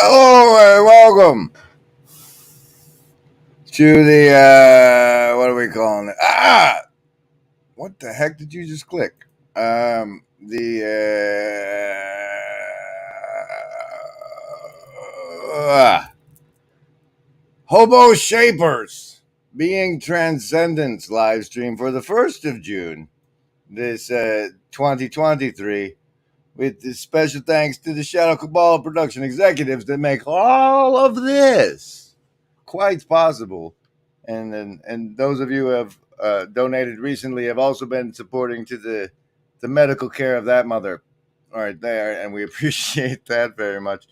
Hello and welcome to the what are we calling it? What the heck did you just click? The Hobo Shapers Being Transcendence live stream for the 1st of June, this 2023. With the special thanks to the Shadow CABAL production executives that make all of this quite possible. And those of you who have donated recently have also been supporting to the medical care of that mother right there, and we appreciate that very much.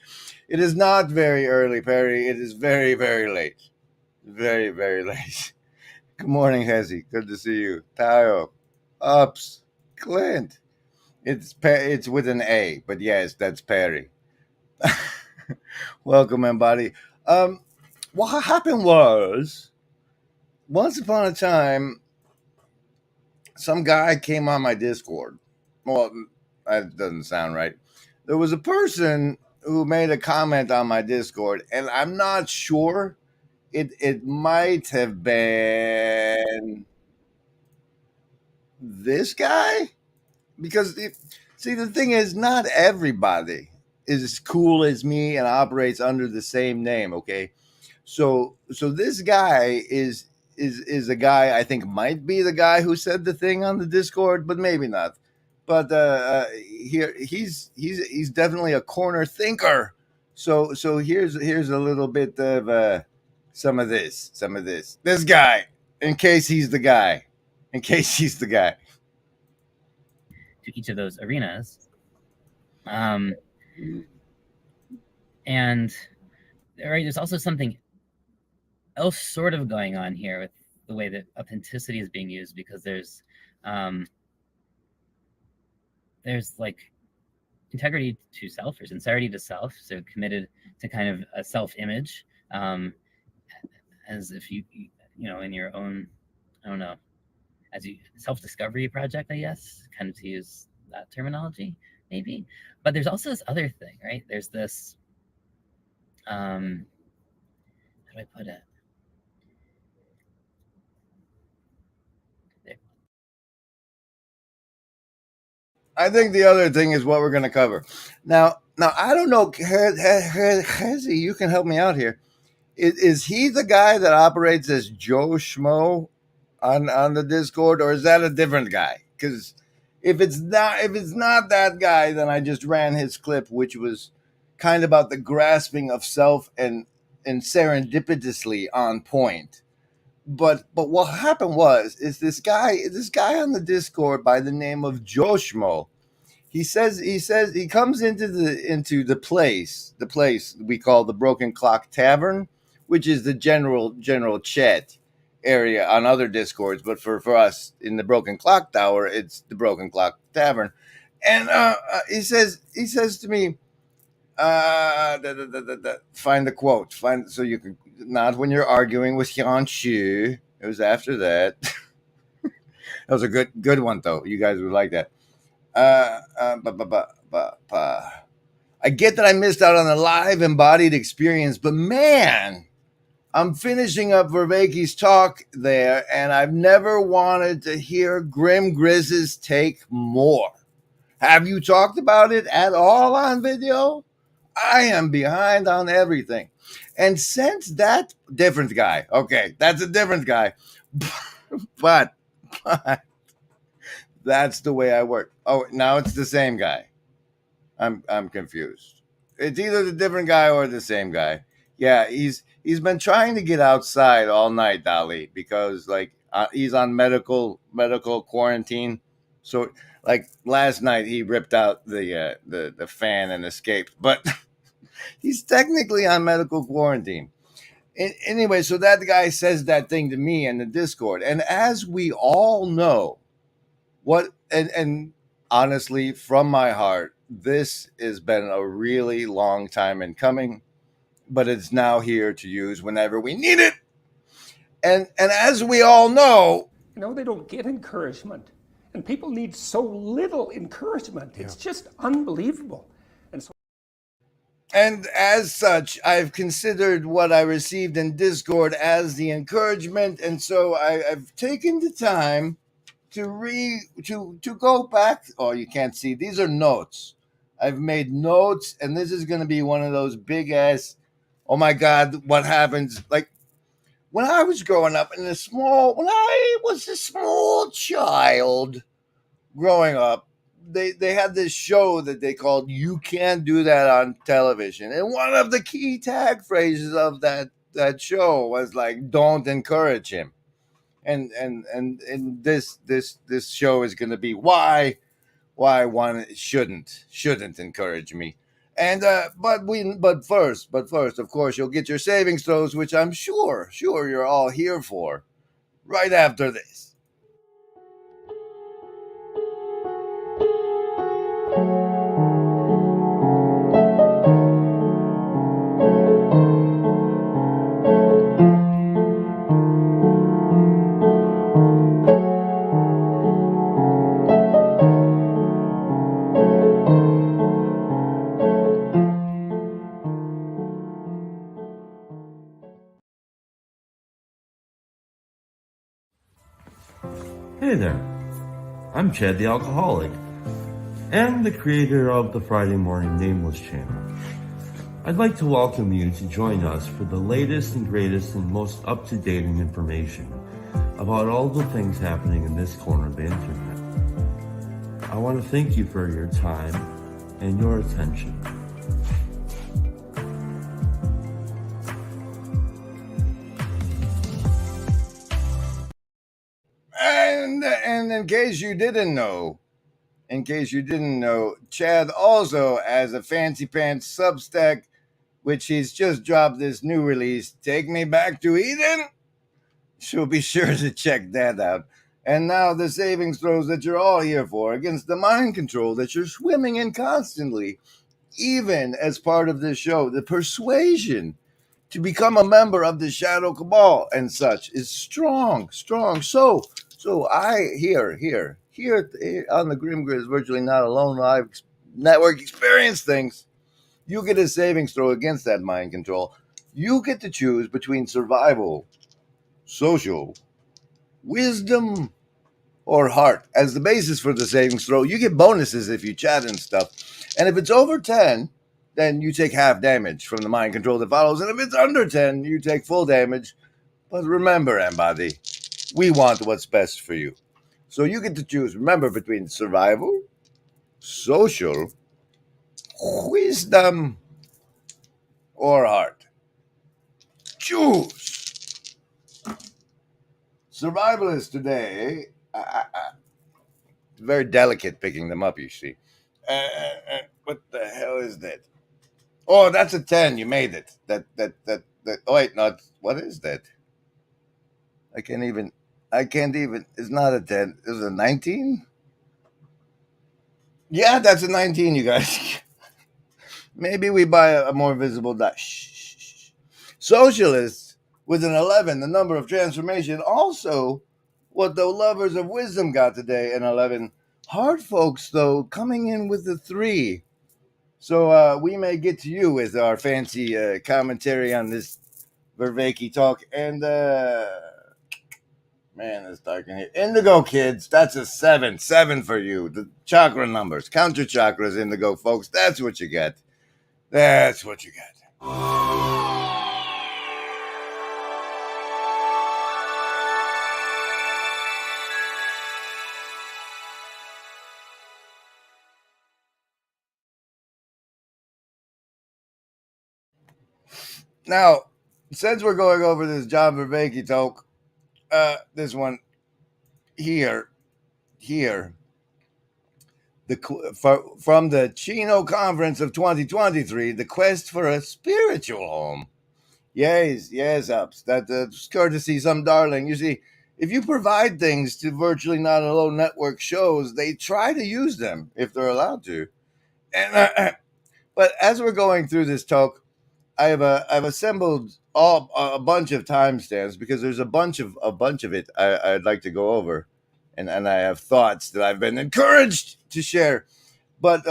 It is not very early, Perry. It is very, very late. Very, very late. Good morning, Hezzy. Good to see you. Tayo, Ups, Clint. It's with an A, but yes, that's Perry. Welcome, everybody. What happened was, once upon a time, some guy came on my Discord. Well, that doesn't sound right. There was a person who made a comment on my Discord, and I'm not sure. It might have been this guy, because see, the thing is, not everybody is as cool as me and operates under the same name. Okay, so this guy is a guy I think might be the guy who said the thing on the Discord, but maybe not. But here he's definitely a corner thinker. So here's a little bit of some of this. This guy, in case he's the guy. To each of those arenas. And right, there's also something else sort of going on here with the way that authenticity is being used, because there's like integrity to self or sincerity to self, so committed to kind of a self-image, as if you know, in your own, I don't know, as you self-discovery project, I guess, kind of to use that terminology, maybe. But there's also this other thing, right? There's this, how do I put it? There. I think the other thing is what we're going to cover. Now, I don't know, Hezzy, you can help me out here. Is he the guy that operates as Joe Schmo on the Discord, or is that a different guy? Because if it's not that guy, then I just ran his clip, which was kind of about the grasping of self and serendipitously on point. But what happened is this guy on the Discord by the name of Joe Schmo. He says he comes into the place we call the Broken Clock Tavern, which is the general chat area on other Discords, but for us in the Broken Clock Tower, it's the Broken Clock Tavern. And he says to me, find the quote, so you can, not when you're arguing with Hyun Shu. It was after that. That was a good one though. You guys would like that. I get that I missed out on a live embodied experience, but man, I'm finishing up Vervaeke's talk there, and I've never wanted to hear Grim Grizz's take more. Have you talked about it at all on video? I am behind on everything. And since that different guy, okay, that's a different guy, but that's the way I work. Oh, now it's the same guy. I'm confused. It's either the different guy or the same guy. Yeah, he's been trying to get outside all night, Dali, because like he's on medical quarantine. So like last night he ripped out the fan and escaped, but he's technically on medical quarantine. Anyway, so that guy says that thing to me in the Discord, and as we all know, and honestly, from my heart, this has been a really long time in coming, but it's now here to use whenever we need it. And as we all know, they don't get encouragement, and people need so little encouragement. It's just unbelievable. And so And as such, I've considered what I received in Discord as the encouragement, and so I've taken the time to go back. Oh, you can't see. These are notes. I've made notes, and this is going to be one of those big ass. Oh my God! What happens? Like when I was growing up when I was a small child growing up, they had this show that they called "You Can't Do That on Television," and one of the key tag phrases of that show was like, "Don't encourage him." And this show is going to be why one shouldn't encourage me. And but first, of course, you'll get your savings throws, which I'm sure you're all here for, right after this. Hey there, I'm Chad the Alcoholic, and the creator of the Friday Morning Nameless channel. I'd like to welcome you to join us for the latest and greatest and most up-to-date information about all the things happening in this corner of the internet. I want to thank you for your time and your attention. And in case you didn't know, Chad also has a fancy pants Substack, which he's just dropped this new release, "Take Me Back to Eden." So be sure to check that out. And now the savings throws that you're all here for against the mind control that you're swimming in constantly, even as part of this show. The persuasion to become a member of the Shadow Cabal and such is strong. So I here on the Grim Grid is virtually not alone live network experience things. You get a savings throw against that mind control. You get to choose between survival, social, wisdom, or heart as the basis for the savings throw. You get bonuses if you chat and stuff. And if it's over 10, then you take half damage from the mind control that follows. And if it's under 10, you take full damage. But remember, Embody, we want what's best for you. So you get to choose, remember, between survival, social, wisdom, or heart. Choose. Survivalists today, very delicate picking them up, you see. What the hell is that? Oh, that's a 10. You made it. That. Oh, wait, not. What is that? I can't even. It's not a 10. Is it a 19? Yeah, that's a 19, you guys. Maybe we buy a more visible die. Shh. Socialists with an 11, the number of transformation. Also, what the lovers of wisdom got today, an 11. Hard folks, though, coming in with a 3. So we may get to you with our fancy commentary on this Vervaeke talk. And man, it's dark in here. Indigo kids, that's a 7. 7 for you. The chakra numbers. Count your chakras, Indigo folks. That's what you get. That's what you get. Now, since we're going over this John Vervaeke talk, this one here, from the Chino Conference of 2023, the quest for a spiritual home. Yes, ups. That's courtesy some darling. You see, if you provide things to virtually not alone network shows, they try to use them if they're allowed to. And but as we're going through this talk, I've assembled a bunch of timestamps because there's a bunch of it I'd like to go over, and I have thoughts that I've been encouraged to share. But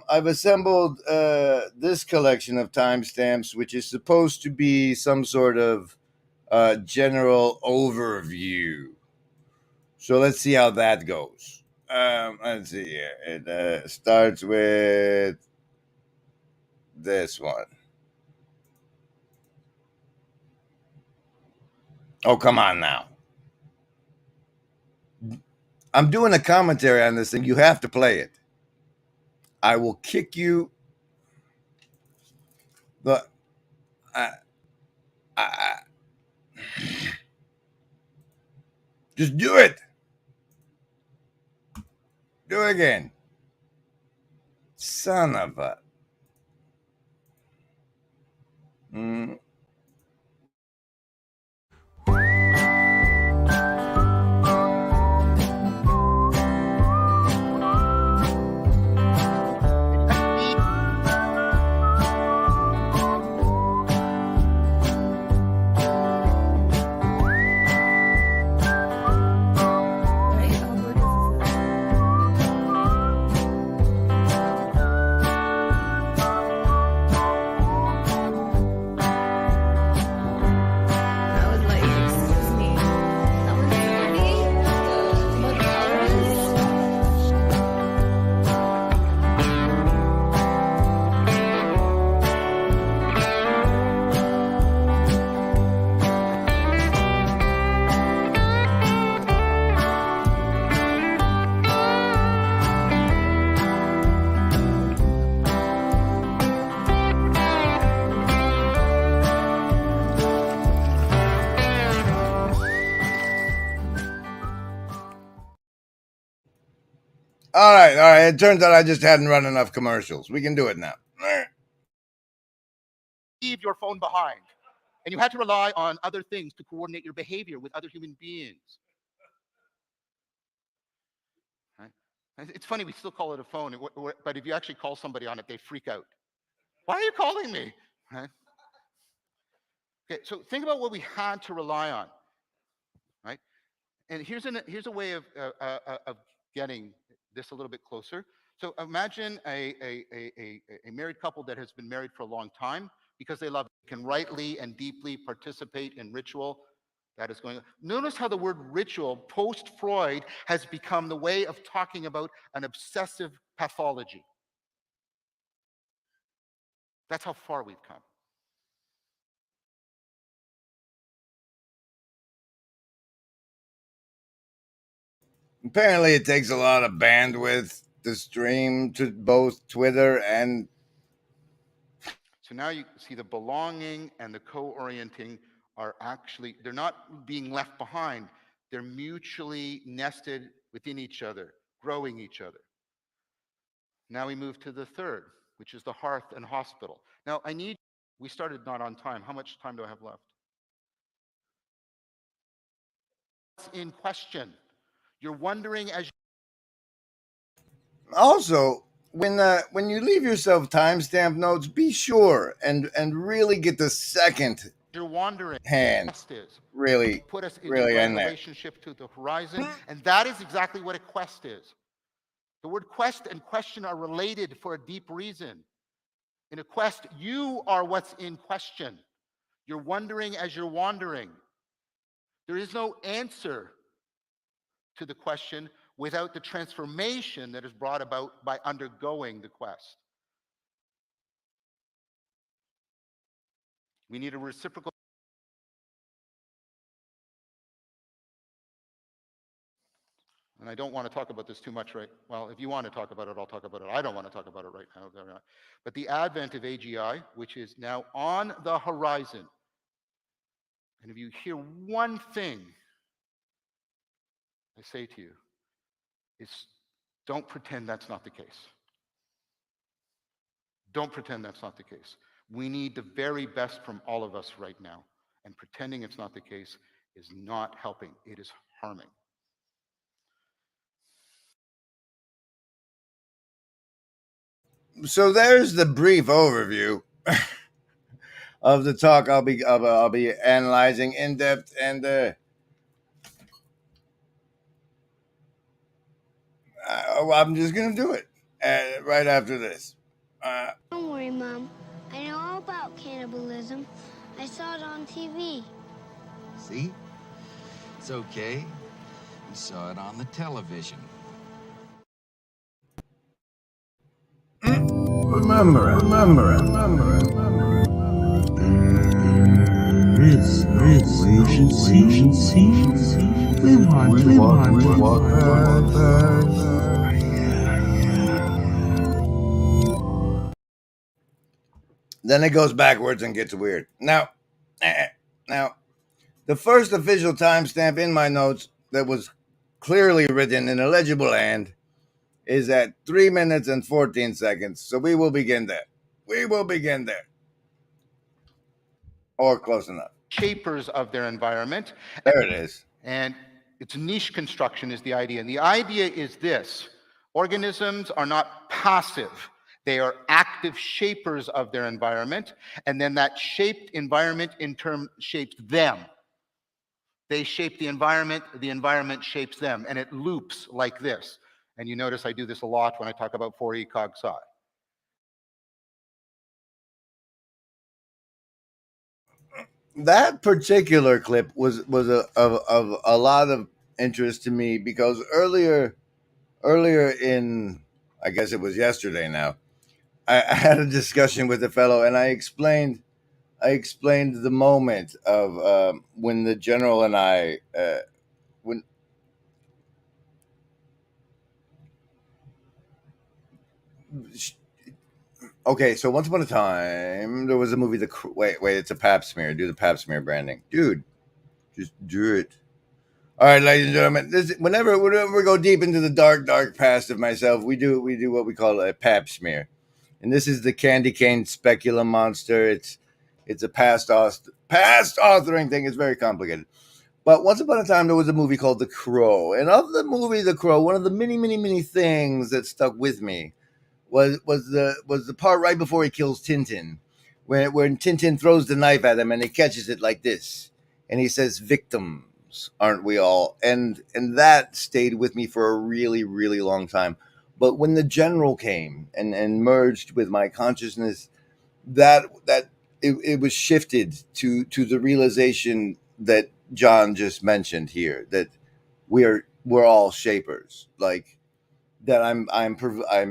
I've assembled this collection of timestamps, which is supposed to be some sort of general overview. So let's see how that goes. Let's see here. It starts with this one. Oh, come on now. I'm doing a commentary on this thing. You have to play it. I will kick you. The I, just do it. Do it again. Son of a. Mm. All right, all right. It turns out I just hadn't run enough commercials. We can do it now. Leave your phone behind. And you had to rely on other things to coordinate your behavior with other human beings. Right? It's funny, we still call it a phone, but if you actually call somebody on it, they freak out. Why are you calling me? Right? Okay, so think about what we had to rely on, right? And here's a way of getting this a little bit closer. So imagine a married couple that has been married for a long time because they love it, can rightly and deeply participate in ritual that is going on. Notice how the word ritual post-Freud has become the way of talking about an obsessive pathology. That's how far we've come. Apparently, it takes a lot of bandwidth to stream to both Twitter and. So now you see the belonging and the co-orienting are actually, they're not being left behind. They're mutually nested within each other, growing each other. Now we move to the third, which is the Hearth-Hospital. Now we started not on time. How much time do I have left? What's in question? You're wondering as Also, when you leave yourself timestamp notes, be sure and really get the second you're wandering. hand really put us in really the right in there. relationship to the horizon, and that is exactly what a quest is. The word quest and question are related for a deep reason. In a quest, you are what's in question. You're wondering as you're wandering. There is no answer to the question without the transformation that is brought about by undergoing the quest. We need a reciprocal. And I don't want to talk about this too much, right? Well, if you want to talk about it, I'll talk about it. I don't want to talk about it right now. But the advent of AGI, which is now on the horizon, and if you hear one thing I say to you, it's don't pretend that's not the case. Don't pretend that's not the case. We need the very best from all of us right now. And pretending it's not the case is not helping. It is harming. So there's the brief overview of the talk I'll be analyzing in depth, and I'm just gonna do it. right after this. Don't worry, Mom. I know all about cannibalism. I saw it on TV. See? It's okay. We saw it on the television. Remember it. We walk back. Then it goes backwards and gets weird. Now, the first official timestamp in my notes that was clearly written in a legible hand is at 3 minutes and 14 seconds. So we will begin there. Or close enough. Shapers of their environment. There it is. And its niche construction is the idea. And the idea is this: organisms are not passive. They are active shapers of their environment. And then that shaped environment in turn shapes them. They shape the environment shapes them. And it loops like this. And you notice I do this a lot when I talk about 4E cog psi. That particular clip was of a lot of interest to me because earlier in, I guess it was yesterday now, I had a discussion with a fellow and I explained the moment of when the general and I when okay, so once upon a time there was a movie. Wait, it's a pap smear. Do the pap smear branding, dude. Just do it. All right, ladies and gentlemen. Whenever we go deep into the dark past of myself, we do what we call a pap smear, and this is the candy cane speculum monster. It's a past authoring thing. It's very complicated. But once upon a time, there was a movie called The Crow, and of the movie The Crow, one of the many things that stuck with me was the part right before he kills Tintin, when Tintin throws the knife at him and he catches it like this, and he says, "Victims, aren't we all?" And that stayed with me for a really long time. But when the general came and merged with my consciousness, that it was shifted to the realization that John just mentioned here, that we're all shapers, like that I'm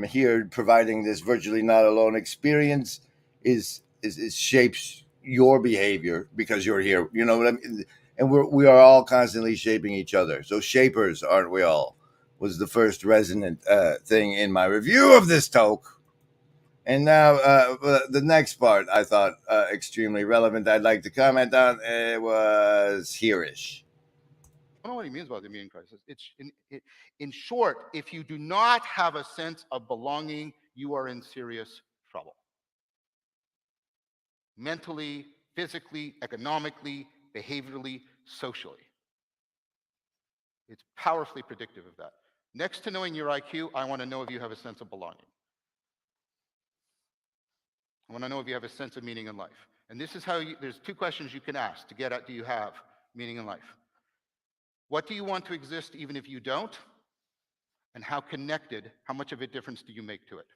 here providing this virtually not alone experience is shapes your behavior because you're here, you know what I mean? And we are all constantly shaping each other. So shapers, aren't we all, was the first resonant thing in my review of this talk. And now the next part I thought extremely relevant. I'd like to comment on. It was here-ish. I don't know what he means by the immune crisis. In short, if you do not have a sense of belonging, you are in serious trouble. Mentally, physically, economically, behaviorally, socially. It's powerfully predictive of that. Next to knowing your IQ, I want to know if you have a sense of belonging. I want to know if you have a sense of meaning in life. And this is how there's two questions you can ask to get at, do you have meaning in life? What do you want to exist even if you don't? And how connected, how much of a difference do you make to it?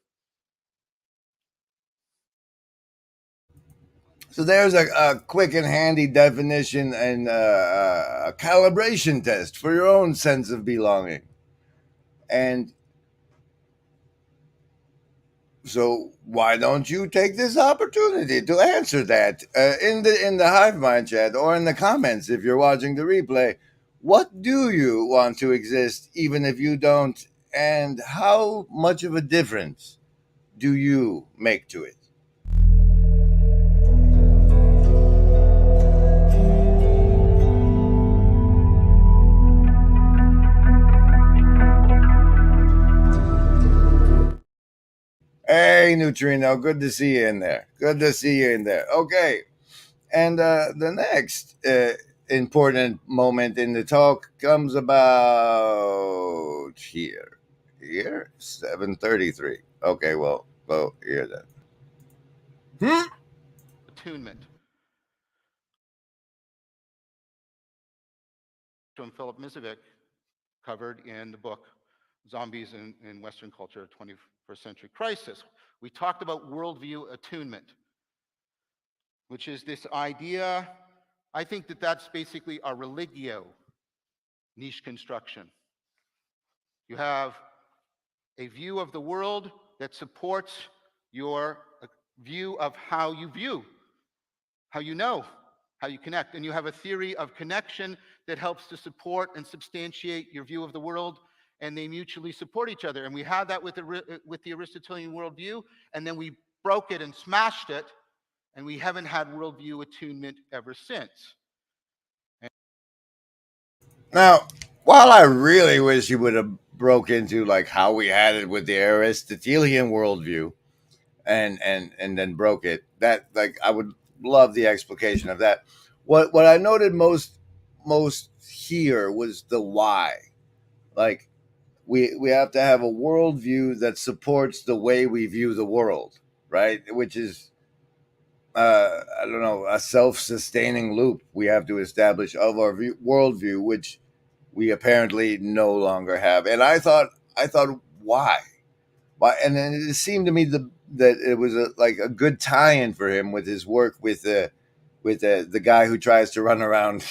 So there's a quick and handy definition and a calibration test for your own sense of belonging. And so why don't you take this opportunity to answer that in the Hive Mind chat or in the comments if you're watching the replay? What do you want to exist even if you don't? And how much of a difference do you make to it? Hey, Neutrino, good to see you in there. Okay, and the next important moment in the talk comes about here. 7:33. Okay, well, go here then. Attunement. From Philip Mizovic, covered in the book zombies in Western culture, 21st century crisis. We talked about worldview attunement, which is this idea. I think that that's basically a religio niche construction. You have a view of the world that supports your view of how you view, how you know, how you connect. And you have a theory of connection that helps to support and substantiate your view of the world, and they mutually support each other. And we had that with the Aristotelian worldview, and then we broke it and smashed it, and we haven't had worldview attunement ever since. Now, while I really wish you would have broke into like how we had it with the Aristotelian worldview, and then broke it, that like I would love the explication of that. What I noted most here was the why. Like we have to have a worldview that supports the way we view the world, right? Which is I don't know, a self-sustaining loop we have to establish of our worldview, which we apparently no longer have. And I thought, why? Why? And then it seemed to me that it was like a good tie-in for him with his work with the guy who tries to run around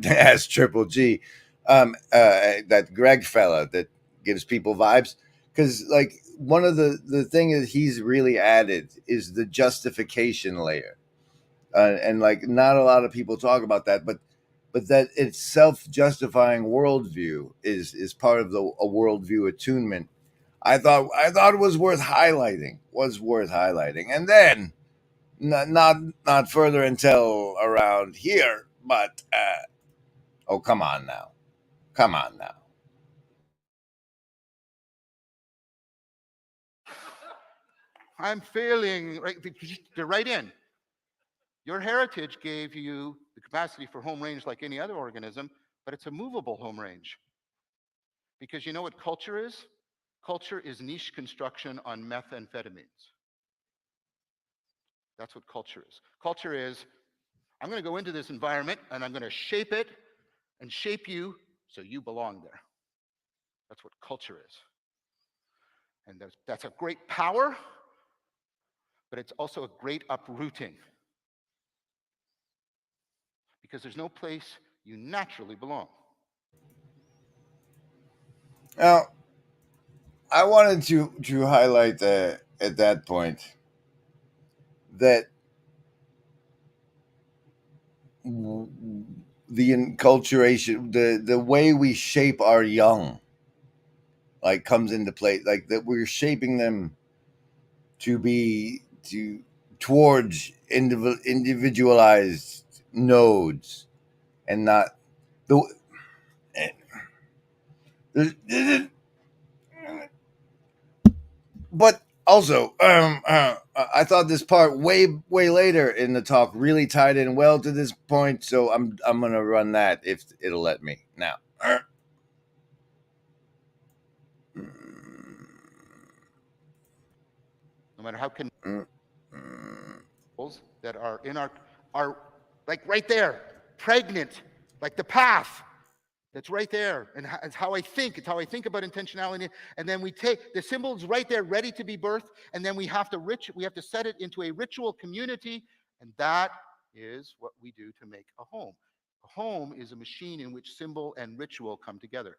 as Triple G, that Greg fella that gives people vibes. Because like one of the thing that he's really added is the justification layer, and like not a lot of people talk about that, but that it's self-justifying worldview is part of a worldview attunement. I thought it was worth highlighting. And then not further until around here. But oh, come on now. I'm failing, right? They're right in. Your heritage gave you the capacity for home range like any other organism, but it's a movable home range. Because you know what culture is? Culture is niche construction on methamphetamines. That's what culture is. Culture is, I'm going to go into this environment and I'm going to shape it and shape you so you belong there. That's what culture is. And that's a great power, but it's also a great uprooting. Because there's no place you naturally belong. Now, I wanted to highlight that at that point that the enculturation, the way we shape our young, like comes into play, like that we're shaping them to be towards individualized nodes and not the. But also, I thought this part way later in the talk really tied in well to this point, so I'm gonna run that if it'll let me now. No matter how that are in are like right there, pregnant, like the path that's right there. And it's how I think. It's how I think about intentionality. And then we take the symbols right there, ready to be birthed, and then we have to set it into a ritual community, and that is what we do to make a home. A home is a machine in which symbol and ritual come together.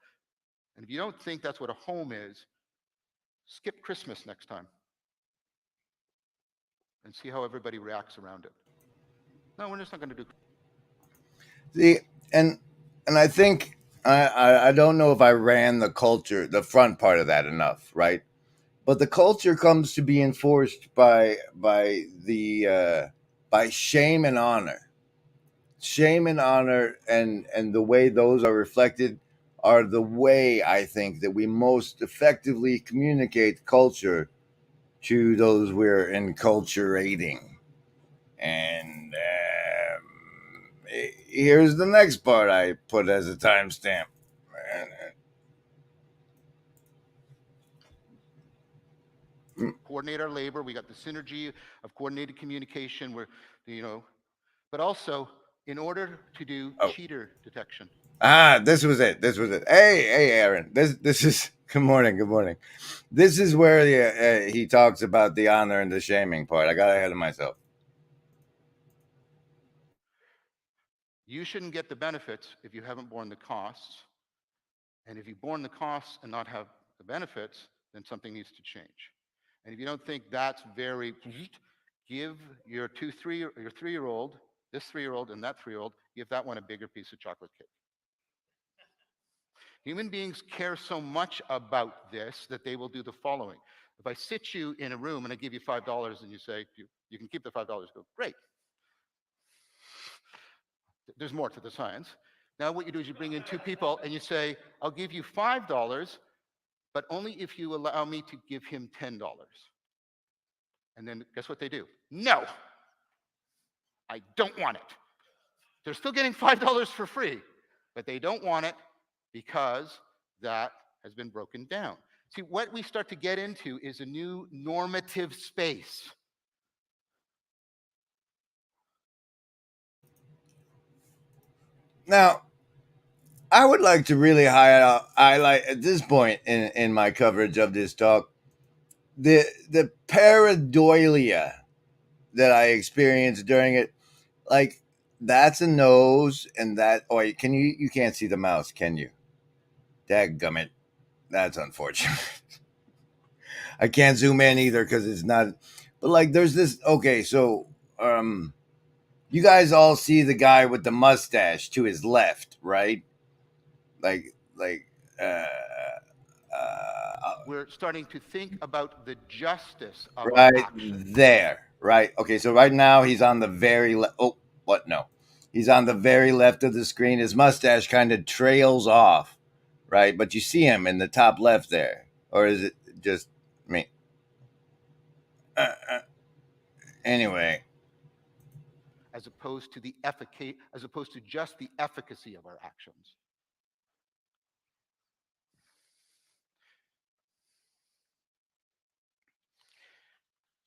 And if you don't think that's what a home is, skip Christmas next time and see how everybody reacts around it. No, we're just not going to do. See, and I think I don't know if I ran the front part of that enough, right? But the culture comes to be enforced by shame and honor. Shame and honor, and the way those are reflected are the way I think that we most effectively communicate culture to those we're enculturating. And here's the next part I put as a timestamp. Coordinate our labor. We got the synergy of coordinated communication where, but also in order to do cheater detection. This was it. Hey, Aaron. This is Good morning. Good morning. This is where he talks about the honor and the shaming part. I got ahead of myself. You shouldn't get the benefits if you haven't borne the costs. And if you've borne the costs and not have the benefits, then something needs to change. And if you don't think that's very, give your 3-year-old, this 3-year-old and that 3-year-old, give that one a bigger piece of chocolate cake. Human beings care so much about this that they will do the following. If I sit you in a room and I give you $5 and you say, you can keep the $5, go, great. There's more to the science. Now what you do is you bring in 2 people and you say, I'll give you $5, but only if you allow me to give him $10. And then guess what they do? No, I don't want it. They're still getting $5 for free, but they don't want it because that has been broken down. See, what we start to get into is a new normative space. Now, I would like to really highlight at this point in my coverage of this talk the pareidolia that I experienced during it. Like, that's a nose, and that. Oh, you can't see the mouse, can you? Dadgummit. That's unfortunate. I can't zoom in either because it's not. But like, there's this. Okay, so you guys all see the guy with the mustache to his left, right? Like. We're starting to think about the justice of our Right action. there, right? Okay, so right now he's on the very left. Oh, what? No, he's on the very left of the screen. His mustache kind of trails off, right? But you see him in the top left there, or is it just me? Uh, uh, anyway, As opposed to just the efficacy of our actions.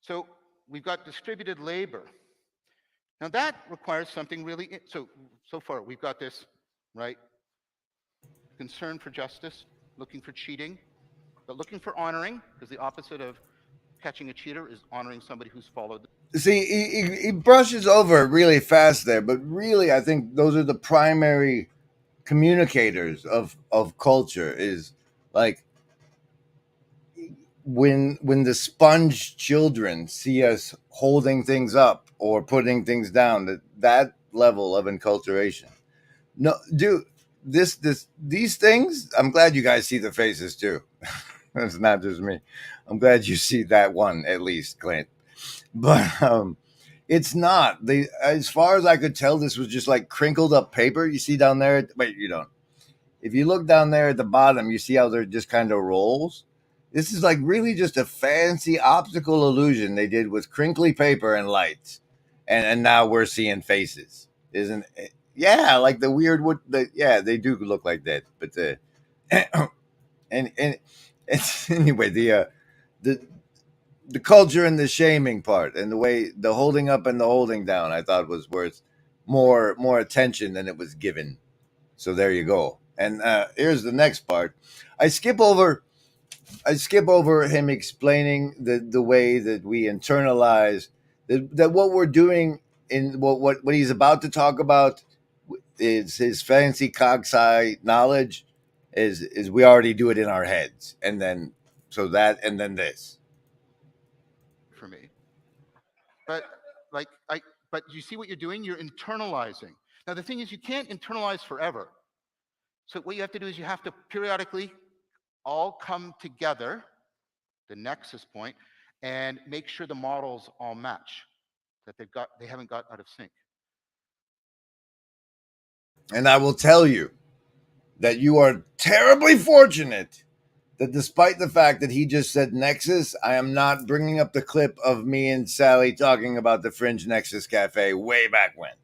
So we've got distributed labor. Now that requires something really, so far we've got this, right? Concern for justice, looking for cheating, but looking for honoring, because the opposite of catching a cheater is honoring somebody who's followed. see, he brushes over it really fast there, but really, I think those are the primary communicators of culture. Is like when the sponge children see us holding things up or putting things down, that level of enculturation. No, dude, these things, I'm glad you guys see the faces too. It's not just me. I'm glad you see that one at least, Clint. But it's not. They, as far as I could tell, this was just like crinkled up paper. You see down there. Wait, you don't. If you look down there at the bottom, you see how they're just kind of rolls. This is like really just a fancy optical illusion they did with crinkly paper and lights, and now we're seeing faces, isn't it? Yeah, like the weird wood. Yeah, they do look like that, but the and it's anyway the the culture and the shaming part and the way the holding up and the holding down, I thought was worth more attention than it was given. So there you go. And here's the next part. I skip over I skip over him explaining the way that we internalize that what we're doing in what he's about to talk about is his fancy cogsci knowledge is we already do it in our heads, and then so that and then this. For me. But but you see what you're doing? You're internalizing. Now the thing is you can't internalize forever. So what you have to do is you have to periodically all come together, the nexus point, and make sure the models all match, that they haven't got out of sync. And I will tell you that you are terribly fortunate that despite the fact that he just said Nexus, I am not bringing up the clip of me and Sally talking about the Fringe Nexus Cafe way back when.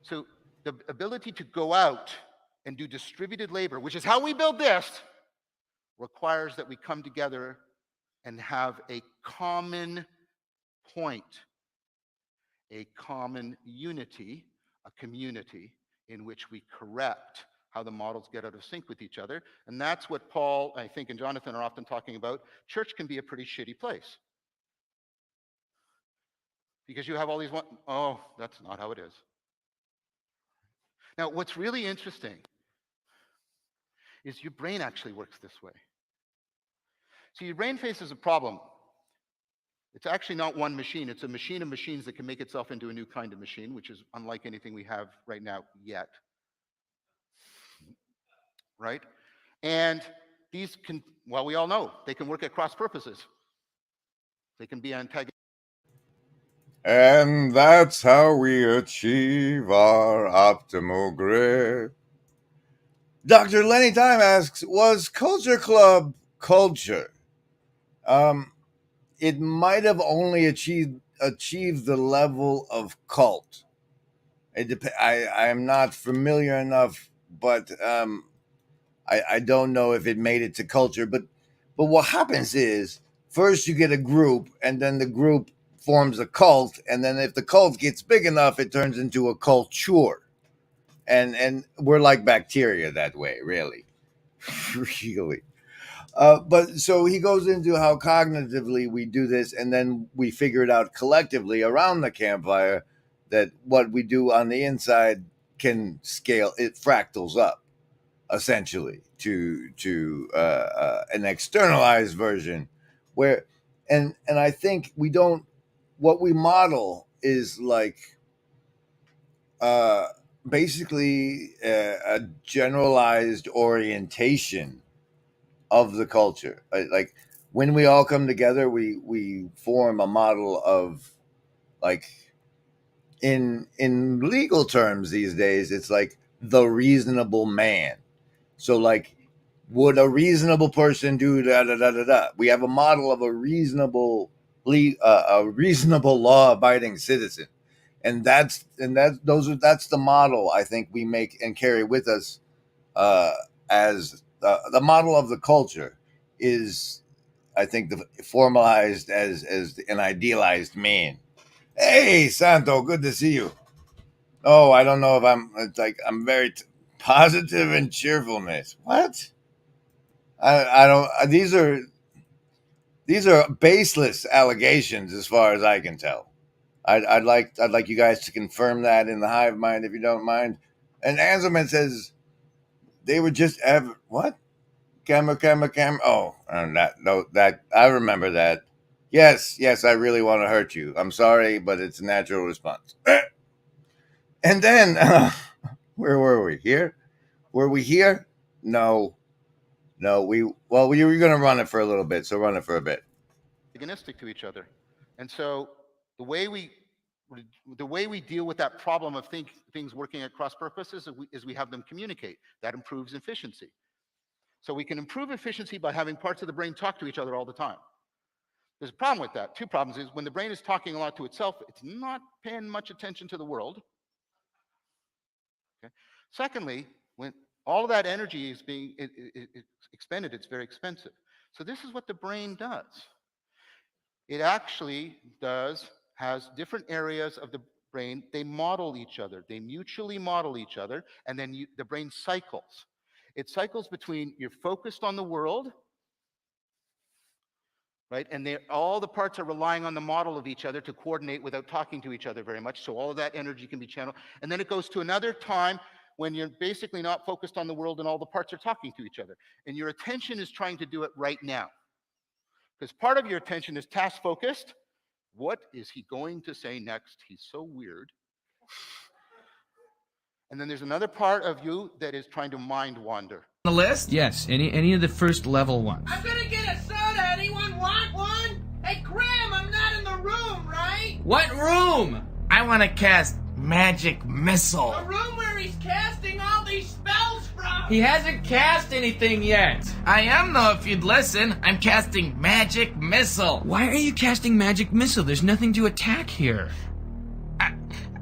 So the ability to go out and do distributed labor, which is how we build this, requires that we come together and have a common point, a common unity, a community in which we correct how the models get out of sync with each other. And that's what Paul, I think, and Jonathan are often talking about. Church can be a pretty shitty place. Because you have all these oh, that's not how it is. Now, what's really interesting is your brain actually works this way. So your brain faces a problem. It's actually not one machine. It's a machine of machines that can make itself into a new kind of machine, which is unlike anything we have right now yet. Right? And these can, well, we all know, they can work at cross purposes. They can be antagonistic. And that's how we achieve our optimal grid. Dr. Lenny Time asks, was Culture Club culture? It might have only achieved the level of cult. I am not familiar enough, but I don't know if it made it to culture. But what happens is first you get a group, and then the group forms a cult, and then if the cult gets big enough, it turns into a culture. And we're like bacteria that way, really. Really. But so he goes into how cognitively we do this, and then we figure it out collectively around the campfire that what we do on the inside can scale, it fractals up essentially to an externalized version where, and I think we don't, what we model is like basically a generalized orientation of the culture. Like when we all come together, we form a model of, like, in legal terms these days, it's like the reasonable man. So like, would a reasonable person do da da da da da? We have a model of a reasonable law-abiding citizen, and that's the model I think we make and carry with us as the model of the culture is, I think, formalized as an idealized man. Hey, Santo, good to see you. Oh, I don't know if I'm very positive and cheerfulness. What? I don't. These are baseless allegations, as far as I can tell. I'd like you guys to confirm that in the hive mind, if you don't mind. And Anselman says they were just what? Camera. Oh, that I remember that. Yes, I really want to hurt you. I'm sorry, but it's a natural response. And then, where were we? Here? Were we here? No. We were going to run it for a little bit, so run it for a bit. Antagonistic to each other. And so the way we deal with that problem of things working at cross purposes is we have them communicate. That improves efficiency. So we can improve efficiency by having parts of the brain talk to each other all the time. There's a problem with that. Two problems is when the brain is talking a lot to itself, it's not paying much attention to the world. Okay. Secondly, when all of that energy is being expended, it's very expensive. So this is what the brain does. It actually has different areas of the brain. They model each other. They mutually model each other, and then the brain cycles. It cycles between you're focused on the world, right? And all the parts are relying on the model of each other to coordinate without talking to each other very much. So all of that energy can be channeled. And then it goes to another time when you're basically not focused on the world and all the parts are talking to each other. And your attention is trying to do it right now. Because part of your attention is task focused. What is he going to say next? He's so weird. And then there's another part of you that is trying to mind wander. The list? Yes, any of the first level ones. I'm gonna get a soda. Anyone want one? Hey, Graham, I'm not in the room, right? What room? I want to cast Magic Missile. The room where he's casting all these spells from. He hasn't cast anything yet. I am, though, if you'd listen. I'm casting Magic Missile. Why are you casting Magic Missile? There's nothing to attack here.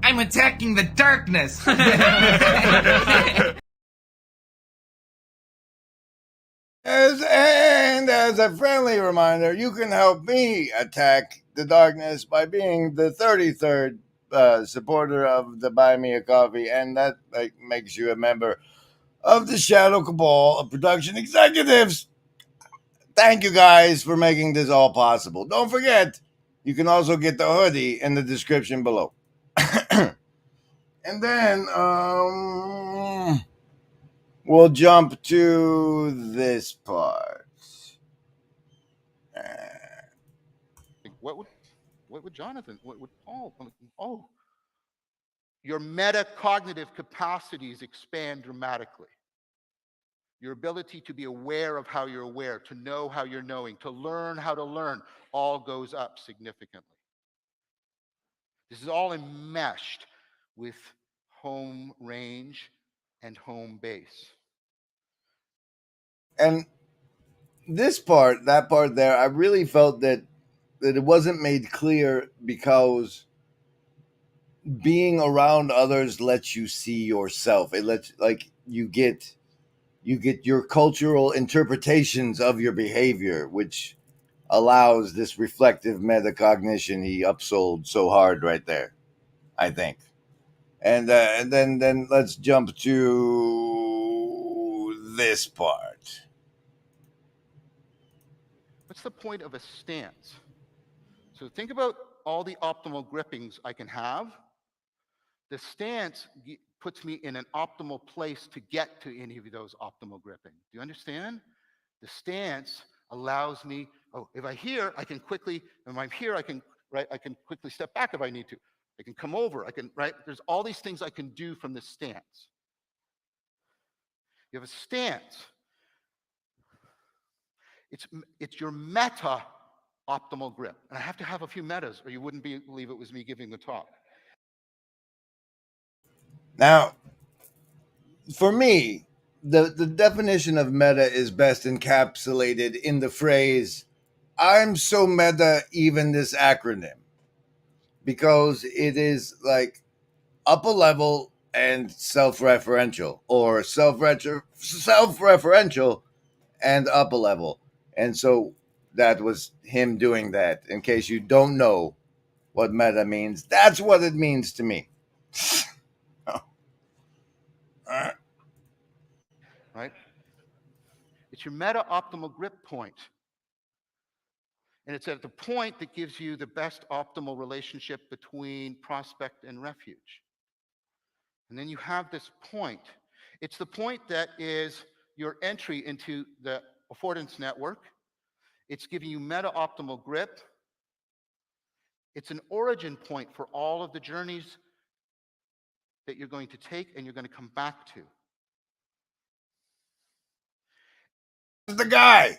I'm attacking the darkness. As a friendly reminder, you can help me attack the darkness by being the 33rd supporter of the Buy Me a Coffee, and that makes you a member of the Shadow Cabal of production executives. Thank you guys for making this all possible. Don't forget, you can also get the hoodie in the description below. And then we'll jump to this part. What would Jonathan, what would Paul? Oh, your metacognitive capacities expand dramatically. Your ability to be aware of how you're aware, to know how you're knowing, to learn how to learn, all goes up significantly. This is all enmeshed with home range and home base. And this part, that part there, I really felt that it wasn't made clear because being around others lets you see yourself. It lets you get your cultural interpretations of your behavior, which allows this reflective metacognition he upsold so hard right there, I think. And then let's jump to this part. What's the point of a stance? So think about all the optimal grippings I can have. The stance puts me in an optimal place to get to any of those optimal gripping. Do you understand? The stance allows me, if I'm here, I can quickly, if I'm here, I can quickly step back if I need to. I can come over, there's all these things I can do from the stance. You have a stance. It's your meta optimal grip. And I have to have a few metas or you wouldn't believe it was me giving the talk. Now, for me, the definition of meta is best encapsulated in the phrase, I'm so meta, even this acronym. Because it is like up a level and self-referential, or self-referential and up a level. And so that was him doing that. In case you don't know what meta means, that's what it means to me. Right? It's your meta optimal grip point. And it's at the point that gives you the best optimal relationship between prospect and refuge. And then you have this point. It's the point that is your entry into the affordance network. It's giving you meta optimal grip. It's an origin point for all of the journeys that you're going to take and you're going to come back to. The guy.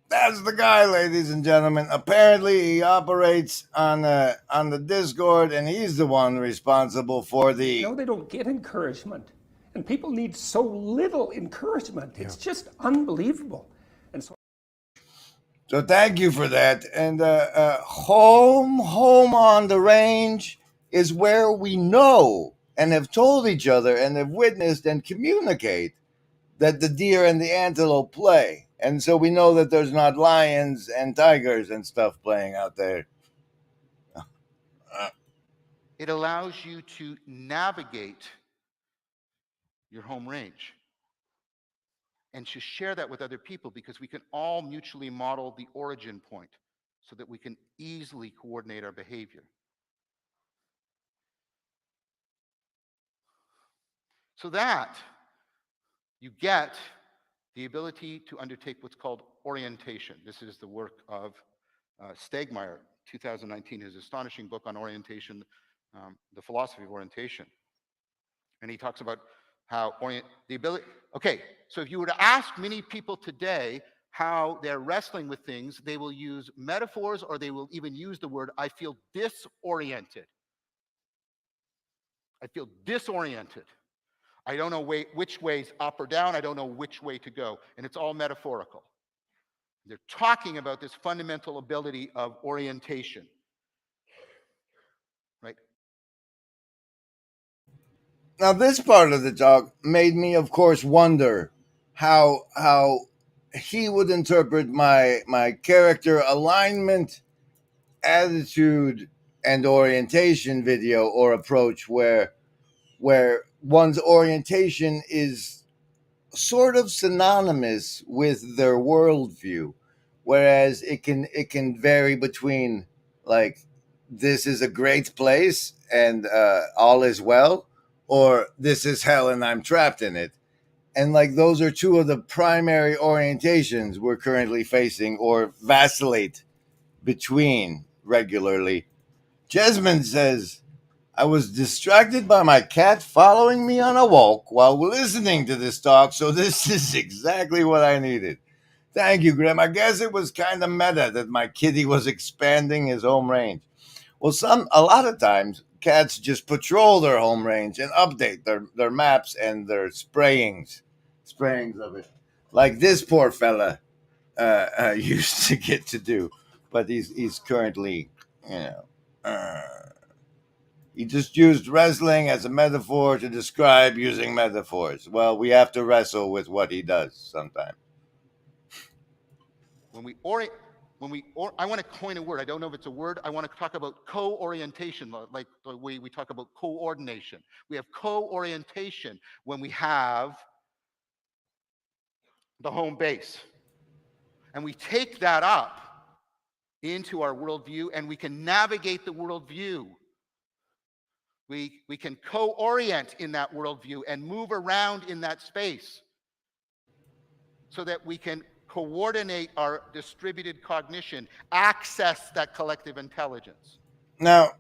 That's the guy, ladies and gentlemen. Apparently, he operates on the Discord, and he's the one responsible for the. No, they don't get encouragement, and people need so little encouragement. Yeah. It's just unbelievable. And so thank you for that. And home on the range is where we know and have told each other and have witnessed and communicate that the deer and the antelope play. And so we know that there's not lions and tigers and stuff playing out there. It allows you to navigate your home range and to share that with other people because we can all mutually model the origin point so that we can easily coordinate our behavior. So that you get the ability to undertake what's called orientation. This is the work of Stegmeyer, 2019, his astonishing book on orientation, the philosophy of orientation. And he talks about how the ability, okay, so if you were to ask many people today how they're wrestling with things, they will use metaphors or they will even use the word, I feel disoriented. I feel disoriented. I don't know which way's up or down. I don't know which way to go. And it's all metaphorical. They're talking about this fundamental ability of orientation. Right? Now, this part of the talk made me, of course, wonder how he would interpret my character alignment, attitude, and orientation video or approach where one's orientation is sort of synonymous with their worldview, whereas it can vary between like this is a great place and all is well, or this is hell and I'm trapped in it. And like those are two of the primary orientations we're currently facing or vacillate between regularly. Jesmond says, I was distracted by my cat following me on a walk while listening to this talk, so this is exactly what I needed. Thank you, Grim. I guess it was kind of meta that my kitty was expanding his home range. Well, a lot of times cats just patrol their home range and update their maps and their sprayings of it, like this poor fella used to get to do, but he's currently, you know, he just used wrestling as a metaphor to describe using metaphors. Well, we have to wrestle with what he does sometimes. I want to coin a word. I don't know if it's a word. I want to talk about co-orientation, like the way we talk about coordination. We have co-orientation when we have the home base. And we take that up into our worldview, and we can navigate the worldview. We can co-orient in that worldview and move around in that space so that we can coordinate our distributed cognition, access that collective intelligence. Now,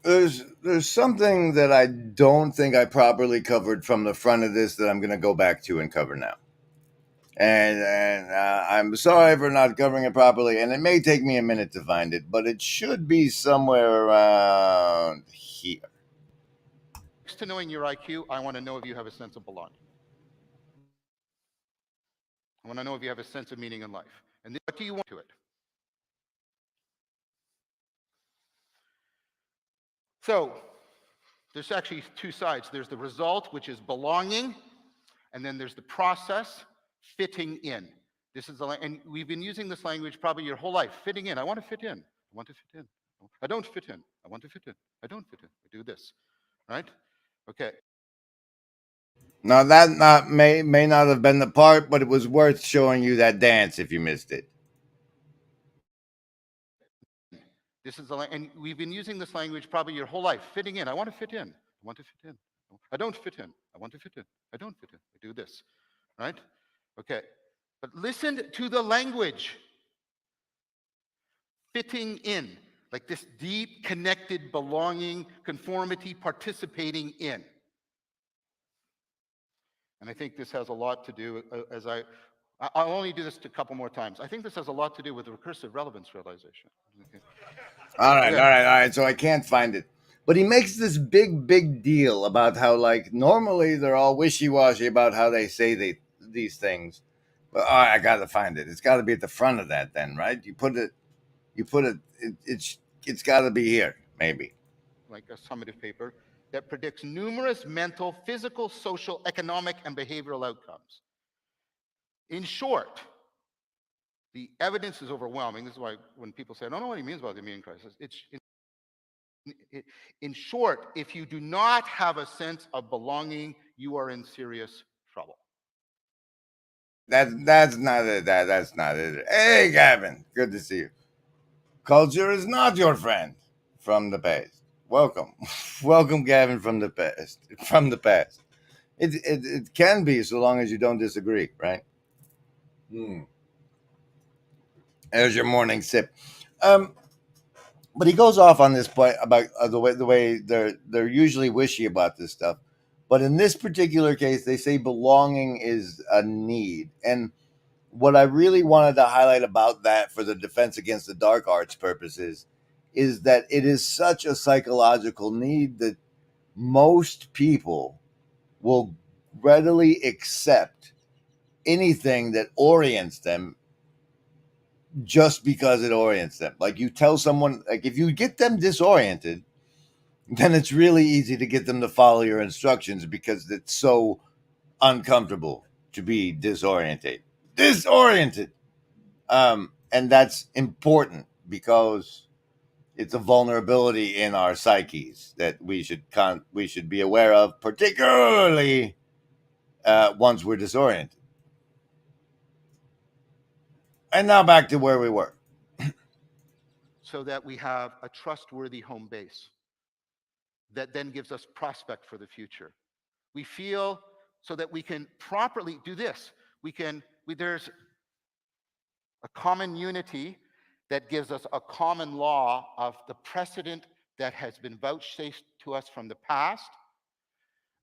there's something that I don't think I properly covered from the front of this that I'm going to go back to and cover now. And I'm sorry for not covering it properly, and it may take me a minute to find it, but it should be somewhere around here. Next to knowing your IQ, I want to know if you have a sense of belonging. I want to know if you have a sense of meaning in life. And then what do you want to it? So there's actually two sides. There's the result, which is belonging, and then there's the process, fitting in. This is and we've been using this language probably your whole life. Fitting in. I want to fit in. I want to fit in. I don't fit in. I want to fit in. I don't fit in. I do this. Right? Okay. Now that may not have been the part, but it was worth showing you that dance if you missed it. This is and we've been using this language probably your whole life. Fitting in. I want to fit in. I want to fit in. I don't fit in. I want to fit in. I don't fit in. I do this. Right? Okay. But listen to the language. Fitting in. Like this deep, connected, belonging, conformity, participating in. And I think this has a lot to do, I'll only do this a couple more times. I think this has a lot to do with recursive relevance realization. Okay. All right. So I can't find it. But he makes this big deal about how, like, normally they're all wishy-washy about how they say these things. But I got to find it. It's got to be at the front of that then, right? It's got to be here, maybe. Like a summative paper that predicts numerous mental, physical, social, economic, and behavioral outcomes. In short, the evidence is overwhelming. This is why when people say, I don't know what he means by the meaning crisis, in short, if you do not have a sense of belonging, you are in serious trouble. That's not it. That's not it. Hey, Gavin, good to see you. Culture is not your friend from the past. Welcome, Gavin, from the past. From the past, it can be so long as you don't disagree, right? There's your morning sip. But he goes off on this point about the way they're usually wishy about this stuff, but in this particular case, they say belonging is a need. And what I really wanted to highlight about that for the defense against the dark arts purposes is that it is such a psychological need that most people will readily accept anything that orients them just because it orients them. Like you tell someone, like if you get them disoriented, then it's really easy to get them to follow your instructions because it's so uncomfortable to be disoriented. And that's important because it's a vulnerability in our psyches that we should be aware of, particularly once we're disoriented. And now back to where we were. So that we have a trustworthy home base that then gives us prospect for the future. We feel so that we can properly do this. There's a common unity that gives us a common law of the precedent that has been vouchsafed to us from the past.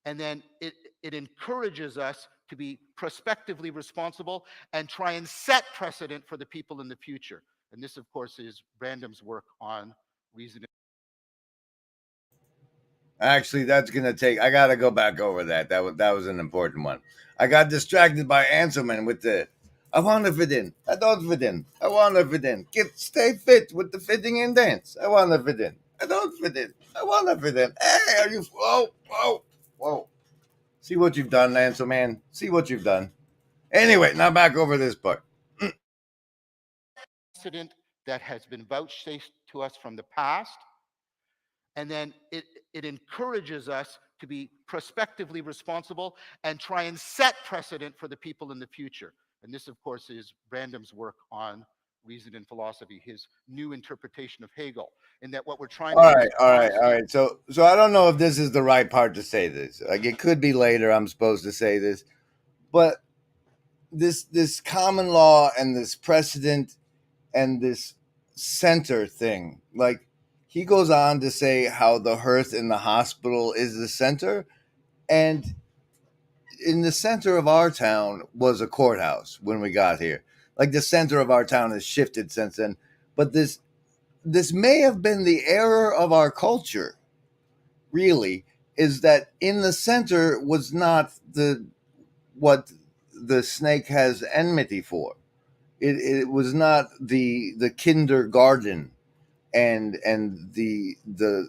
And then it encourages us to be prospectively responsible and try and set precedent for the people in the future. And this, of course, is Brandam's work on reason. Actually, that's gonna take. I gotta go back over that. That was an important one. I got distracted by Anselman with the. I want to fit in. I don't fit in. I want to fit in. Stay fit with the fitting in dance. I want to fit in. I don't fit in. I want to fit in. Hey, are you? Whoa. See what you've done, Anselman. See what you've done. Anyway, now back over this part. Precedent that has been vouchsafed to us from the past. And then it encourages us to be prospectively responsible and try and set precedent for the people in the future. And this, of course, is Brandam's work on reason and philosophy, his new interpretation of Hegel, in that what we're trying to do is All right. So I don't know if this is the right part to say this. Like, it could be later. I'm supposed to say this, but this common law and this precedent and this center thing, like, he goes on to say how the hearth in the hospital is the center, and in the center of our town was a courthouse when we got here. Like, the center of our town has shifted since then, but this may have been the error of our culture, really, is that in the center was not what the snake has enmity for. It was not the kindergarten and the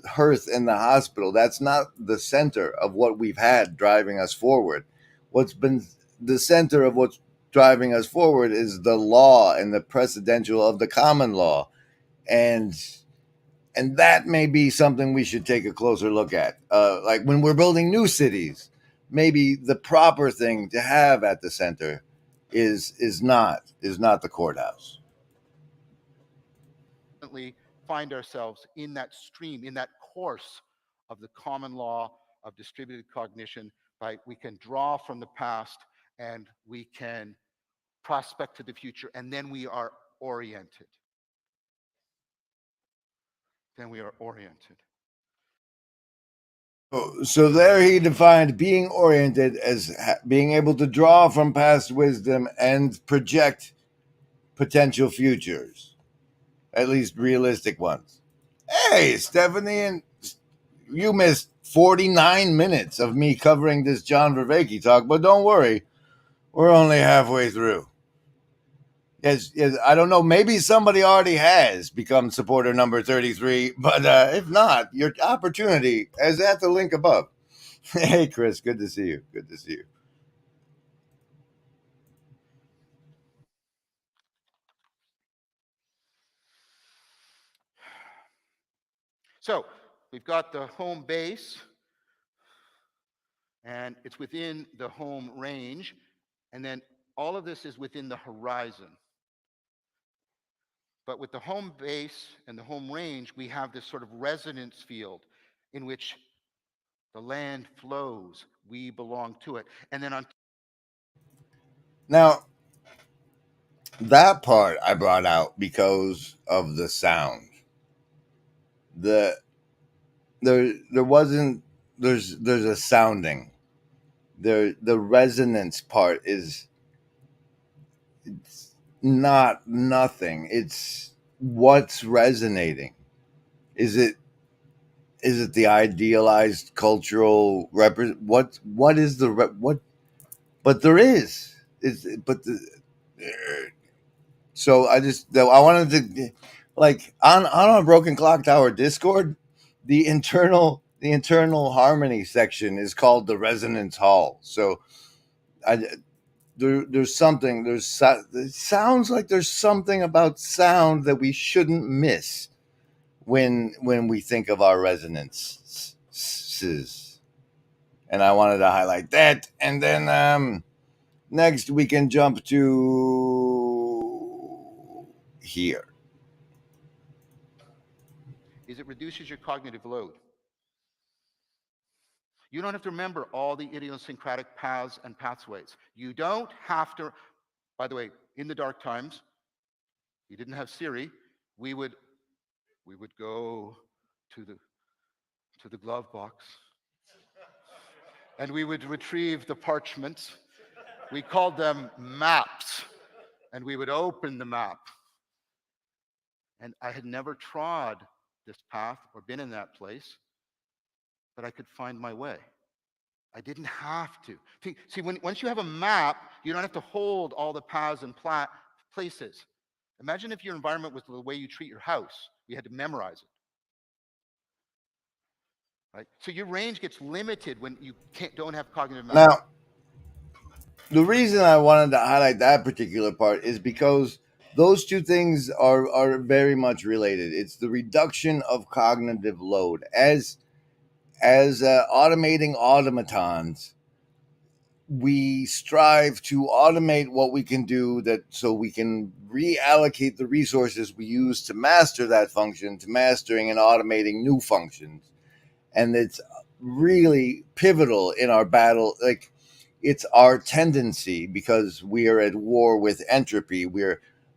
hearth in the hospital. That's not the center of what we've had driving us forward. What's been the center of what's driving us forward is the law and the precedential of the common law, and that may be something we should take a closer look at. Like, when we're building new cities, maybe the proper thing to have at the center is not the courthouse. Find ourselves in that stream, in that course of the common law of distributed cognition. We can draw from the past and we can prospect to the future, and then we are oriented. So there he defined being oriented as being able to draw from past wisdom and project potential futures, at least realistic ones. Hey, Stephanie, and you missed 49 minutes of me covering this John Vervaeke talk, but don't worry, we're only halfway through. Yes, I don't know. Maybe somebody already has become supporter number 33, but if not, your opportunity is at the link above. Hey, Chris, good to see you. Good to see you. So we've got the home base, and it's within the home range, and then all of this is within the horizon. But with the home base and the home range, we have this sort of resonance field in which the land flows. We belong to it. And then Now, that part I brought out because of the sound. There wasn't. There's a sounding. The resonance part is, it's not nothing. It's what's resonating. Is it the idealized cultural what is the what? But there is. So I wanted to, like, on our Broken Clock Tower Discord, the internal harmony section is called the Resonance Hall. So there's something, it sounds like there's something about sound that we shouldn't miss when we think of our resonances. And I wanted to highlight that. And then next we can jump to here. Is it reduces your cognitive load. You don't have to remember all the idiosyncratic paths and pathways. You don't have to, by the way, in the dark times, you didn't have Siri, we would go to the glove box and we would retrieve the parchments. We called them maps, and we would open the map. And I had never trod this path or been in that place, but I could find my way. I didn't have to. See, once you have a map, you don't have to hold all the paths and places. Imagine if your environment was the way you treat your house. You had to memorize it. Right? So your range gets limited when you don't have cognitive mapping. Now, the reason I wanted to highlight that particular part is because those two things are very much related. It's the reduction of cognitive load. As automating automatons, we strive to automate what we can do so we can reallocate the resources we use to master that function to mastering and automating new functions. And it's really pivotal in our battle. Like, it's our tendency, because we are at war with entropy.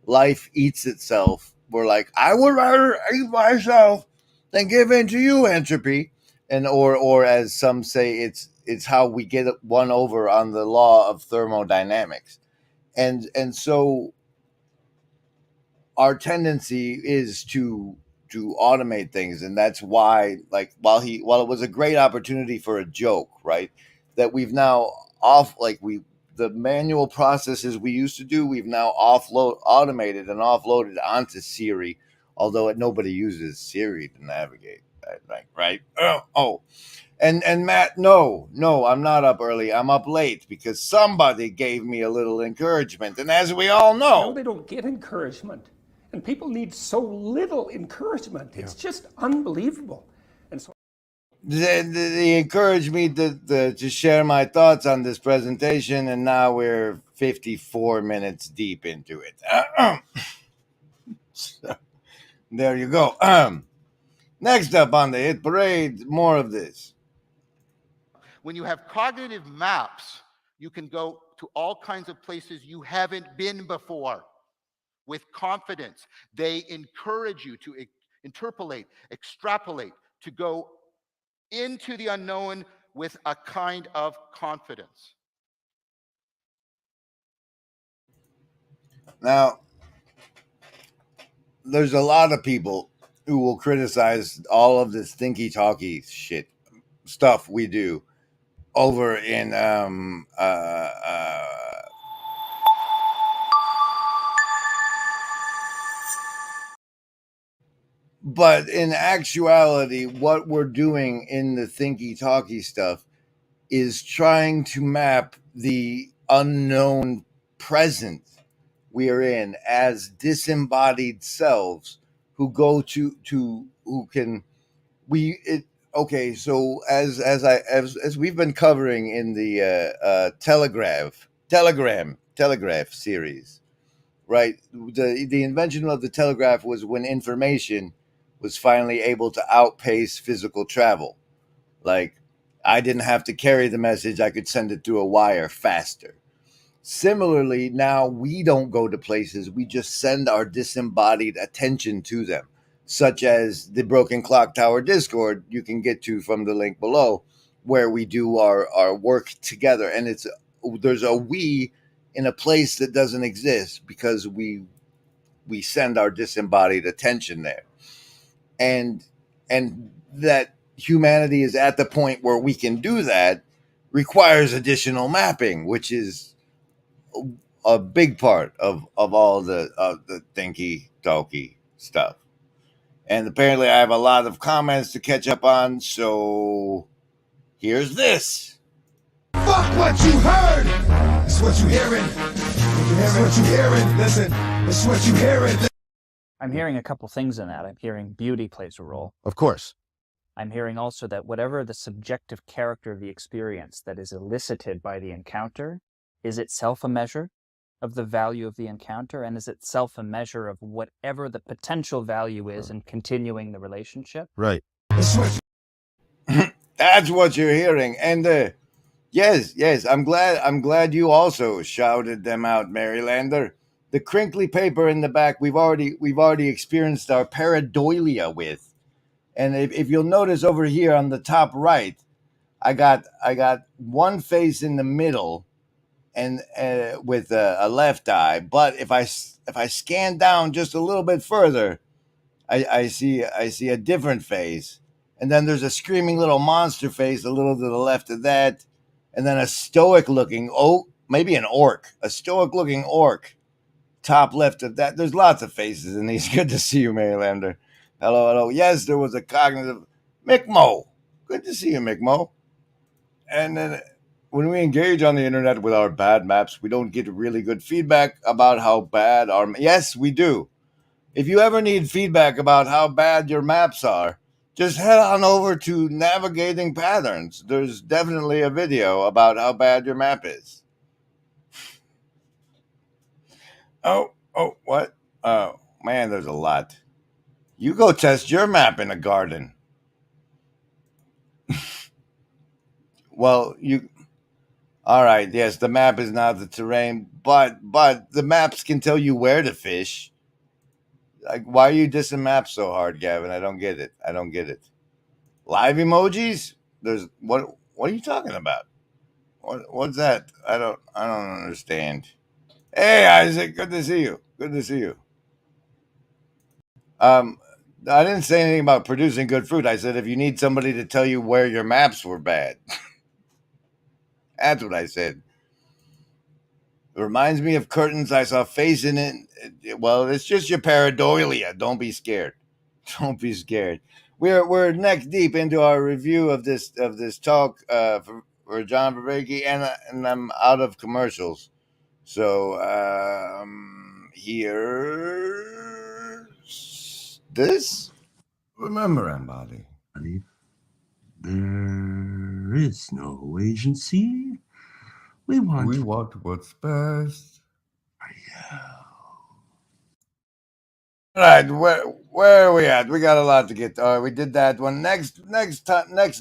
Life eats itself. We're like, I would rather eat myself than give in to you, entropy. And or as some say, it's how we get one over on the law of thermodynamics. And so our tendency is to automate things, and that's why, like, while it was a great opportunity for a joke, right, that we've now the manual processes we used to do, we've now automated and offloaded onto Siri, although nobody uses Siri to navigate, right? And Matt, no, I'm not up early. I'm up late because somebody gave me a little encouragement, and as we all know, No, they don't get encouragement. And people need so little encouragement. It's just unbelievable. And so they encouraged me to share my thoughts on this presentation, and now we're 54 minutes deep into it. So, there you go. Next up on the hit parade, more of this. When you have cognitive maps, you can go to all kinds of places you haven't been before with confidence. They encourage you to interpolate, extrapolate, to go into the unknown with a kind of confidence. Now, there's a lot of people who will criticize all of this thinky-talky stuff we do over in but in actuality, what we're doing in the thinky-talky stuff is trying to map the unknown present we are in as disembodied selves who go to who can okay, so as we've been covering in the telegraph series, right? The invention of the telegraph was when information was finally able to outpace physical travel. Like, I didn't have to carry the message, I could send it through a wire faster. Similarly, now we don't go to places, we just send our disembodied attention to them, such as the Broken Clock Tower Discord you can get to from the link below, where we do our work together. And there's a we in a place that doesn't exist because we send our disembodied attention there. And that humanity is at the point where we can do that requires additional mapping, which is a big part of all the thinky talky stuff. And apparently I have a lot of comments to catch up on, so here's this. Fuck what you heard! It's what you hearing. It's what you hearing. Listen, it's what you hearing. I'm hearing a couple things in that. I'm hearing beauty plays a role. Of course. I'm hearing also that whatever the subjective character of the experience that is elicited by the encounter is itself a measure of the value of the encounter, and is itself a measure of whatever the potential value is in continuing the relationship. Right. That's what you're hearing. And yes, I'm glad you also shouted them out, Marylander. The crinkly paper in the back, we've already experienced our pareidolia with. And if you'll notice over here on the top right, I got one face in the middle, and with a left eye. But if I scan down just a little bit further, I see a different face, and then there's a screaming little monster face a little to the left of that, and then a stoic looking maybe an orc, a stoic looking orc, top left of that. There's lots of faces in these. Good to see you, Marylander. Hello. Yes, there was a cognitive Mick-Mo. Good to see you, Mick-Mo. And then when we engage on the internet with our bad maps, we don't get really good feedback about how bad our... Yes, we do. If you ever need feedback about how bad your maps are, just head on over to Navigating Patterns. There's definitely a video about how bad your map is. Oh, what? Oh, man, there's a lot. You go test your map in a garden. Well, all right, yes, the map is not the terrain, but the maps can tell you where to fish. Like, why are you dissing maps so hard, Gavin? I don't get it. Live emojis? There's what are you talking about? What's that? I don't understand. Hey, Isaac, good to see you. I didn't say anything about producing good fruit. I said if you need somebody to tell you where your maps were bad. That's what I said. It reminds me of curtains. I saw face in it. Well, it's just your pareidolia. Don't be scared. We're neck deep into our review of this talk for John Vervaeke, and I'm out of commercials. So here's this. Remember, everybody. There is no agency. We want what's best. All right, where are we at? We got a lot to get to. All right, we did that one. Next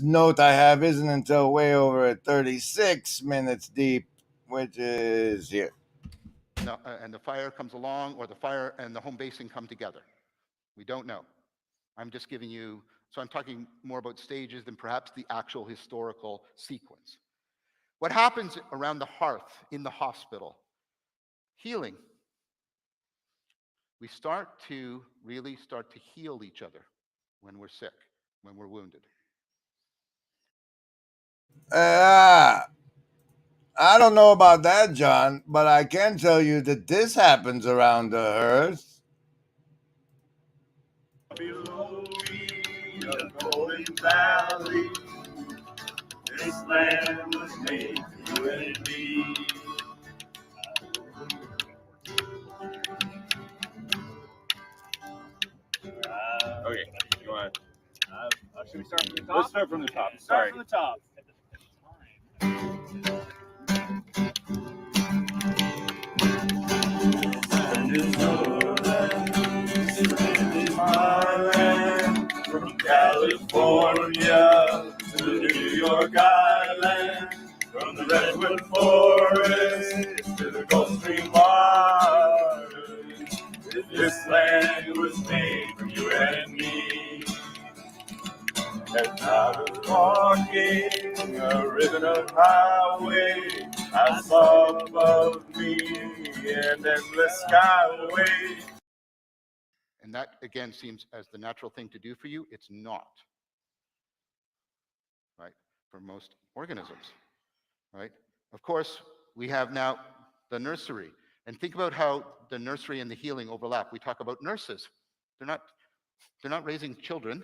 note I have isn't until way over at 36 minutes deep, which is here. No, and the fire comes along, or the fire and the home basing come together. We don't know. I'm just giving you, so I'm talking more about stages than perhaps the actual historical sequence. What happens around the hearth in the hospital? Healing. We really start to heal each other when we're sick, when we're wounded. I don't know about that, John, but I can tell you that this happens around the hearth. Below me, a golden valley, this land was made for you and me. Okay, you want? Should we start from the top? Let's start from the top. Start from the top. And is northern, this land is my land. From California to the New York Island, from the Redwood Forest to the Gulf Stream waters. This land was made for you and me. And I was walking a ribbon of highway, I saw above me an endless skyway. And that, again, seems as the natural thing to do for you. It's not, right, for most organisms, right? Of course, we have now the nursery. And think about how the nursery and the healing overlap. We talk about nurses. They're not raising children.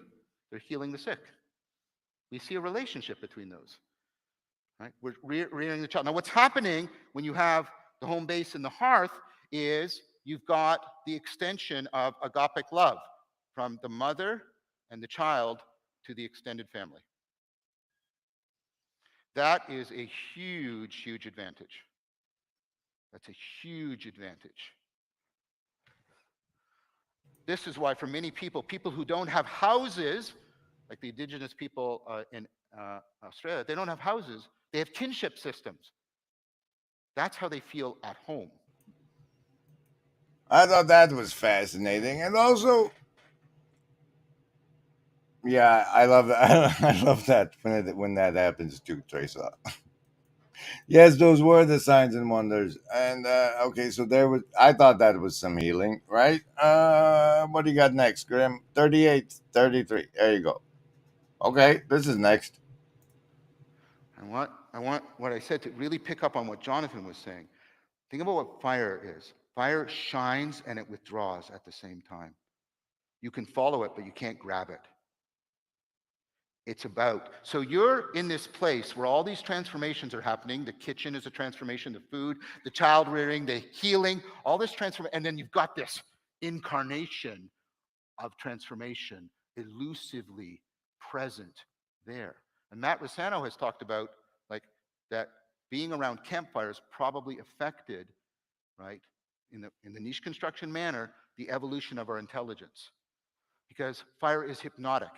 They're healing the sick. We see a relationship between those, right? We're rearing the child. Now, what's happening when you have the home base and the hearth is you've got the extension of agapic love from the mother and the child to the extended family. That is a huge, huge advantage. That's a huge advantage. This is why for many people, people who don't have houses, like the indigenous people in Australia, they don't have houses, they have kinship systems. That's how they feel at home. I thought that was fascinating. And also, yeah, I love that. I love that when that happens too, Teresa. Yes, those were the signs and wonders. And okay, so there was. I thought that was some healing, right? What do you got next, Grim? 38, 33. There you go. Okay, this is next. I want what I said to really pick up on what Jonathan was saying. Think about what fire is. Fire shines and it withdraws at the same time. You can follow it, but you can't grab it. It's about. So you're in this place where all these transformations are happening. The kitchen is a transformation, the food, the child rearing, the healing, all this transformation. And then you've got this incarnation of transformation elusively present there. And Matt Rossano has talked about like that being around campfires probably affected, right, in the niche construction manner, the evolution of our intelligence. Because fire is hypnotic.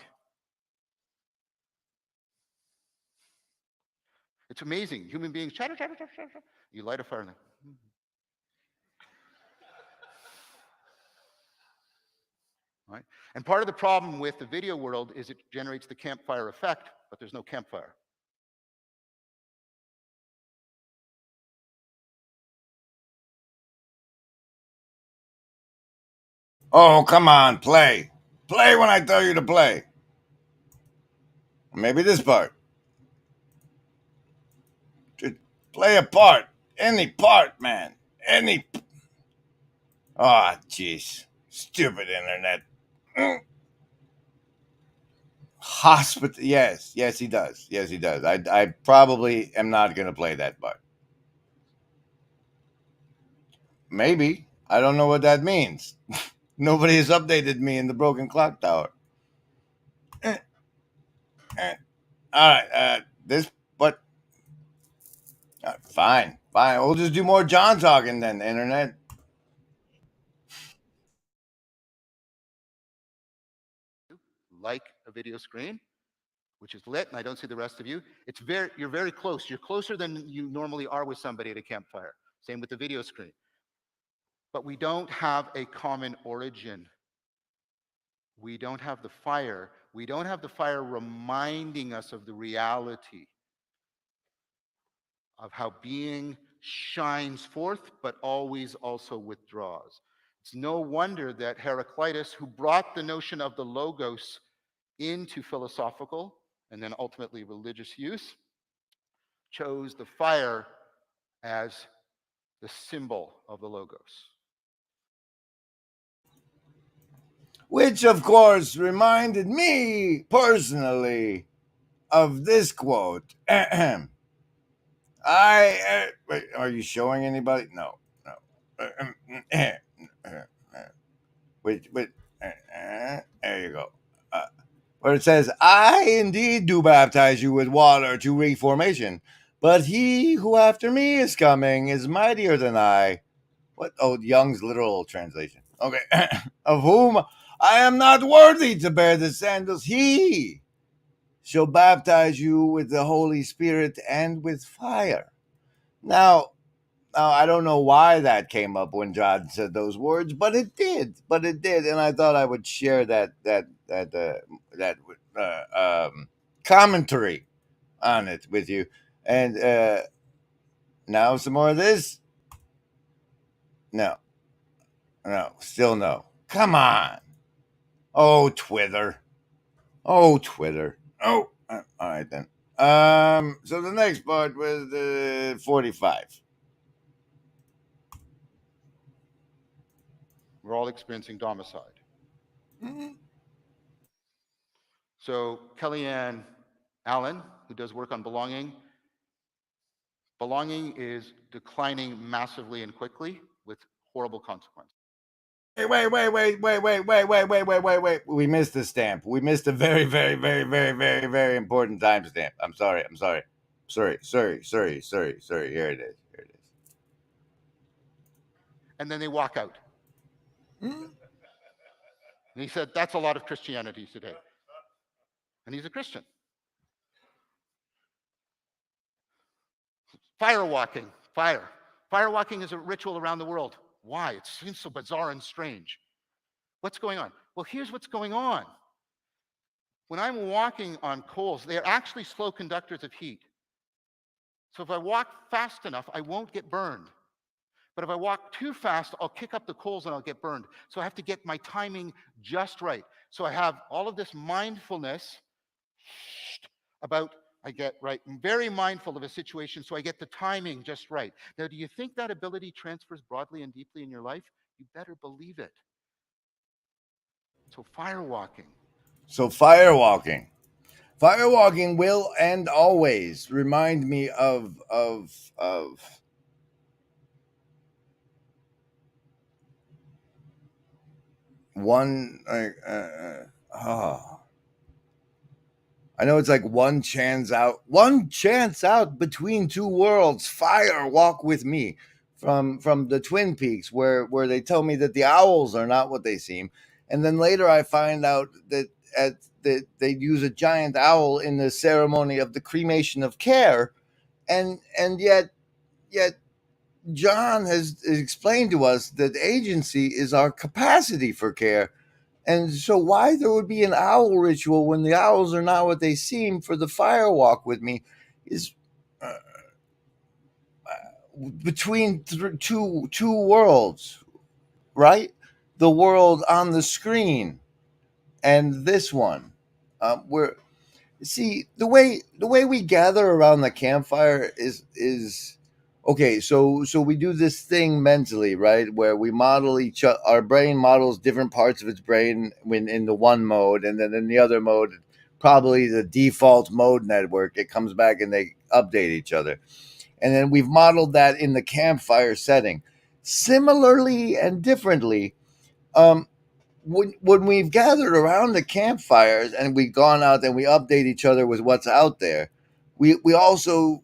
It's amazing. Human beings, chatter, chatter, chatter, chatter. You light a fire and right? And part of the problem with the video world is it generates the campfire effect, but there's no campfire. Oh, come on, play. Play when I tell you to play. Maybe this part. Just play a part. Any part, man. Any. Oh, jeez. Stupid internet. Hospital. Yes, yes, he does. Yes, he does. I probably am not going to play that part. Maybe. I don't know what that means. Nobody has updated me in the broken clock tower. All right. This, but fine, fine. We'll just do more John talking then. Internet. Like a video screen, which is lit, and I don't see the rest of you. You're very close. You're closer than you normally are with somebody at a campfire. Same with the video screen. But we don't have a common origin. We don't have the fire. We don't have the fire reminding us of the reality of how being shines forth, but always also withdraws. It's no wonder that Heraclitus, who brought the notion of the logos into philosophical and then ultimately religious use, chose the fire as the symbol of the logos. Which, of course, reminded me personally of this quote. Wait, are you showing anybody? No, no. Wait, there you go. Where it says, I indeed do baptize you with water to reformation, but he who after me is coming is mightier than I. What? Oh, Young's literal translation. Okay. Of whom I am not worthy to bear the sandals. He shall baptize you with the Holy Spirit and with fire. Now, I don't know why that came up when John said those words, but it did. And I thought I would share that commentary on it with you. And now some more of this. No, still no. Come on. Oh, Twitter. Oh, Twitter. Oh, all right then. So the next part was 45. We're all experiencing domicide. Mm-hmm. So Kellyanne Allen, who does work on belonging is declining massively and quickly with horrible consequences. Wait. We missed a stamp. We missed a very important timestamp. I'm sorry. Sorry. Here it is. And then they walk out. And he said, that's a lot of Christianity today. And he's a Christian. Fire walking. Fire walking is a ritual around the world. Why? It seems so bizarre and strange. What's going on? Well, here's what's going on. When I'm walking on coals, they're actually slow conductors of heat. So if I walk fast enough, I won't get burned. But if I walk too fast, I'll kick up the coals and I'll get burned. So I have to get my timing just right. So I have all of this mindfulness about, I get right, I'm very mindful of a situation, so I get the timing just right. Now, do you think that ability transfers broadly and deeply in your life? You better believe it. So firewalking. Firewalking will and always remind me of one. I know it's like one chance out between two worlds. Fire walk with me from the Twin Peaks, where they tell me that the owls are not what they seem, and then later I find out that that they use a giant owl in the ceremony of the cremation of care, and yet John has explained to us that agency is our capacity for care. And so, why there would be an owl ritual when the owls are not what they seem for the fire walk with me is between two worlds, right? The world on the screen and this one. Where see the way we gather around the campfire is okay. So we do this thing mentally, right, where we model our brain models different parts of its brain when in the one mode, and then in the other mode, probably the default mode network, it comes back and they update each other, and then we've modeled that in the campfire setting. Similarly and differently, when we've gathered around the campfires and we've gone out and we update each other with what's out there, we also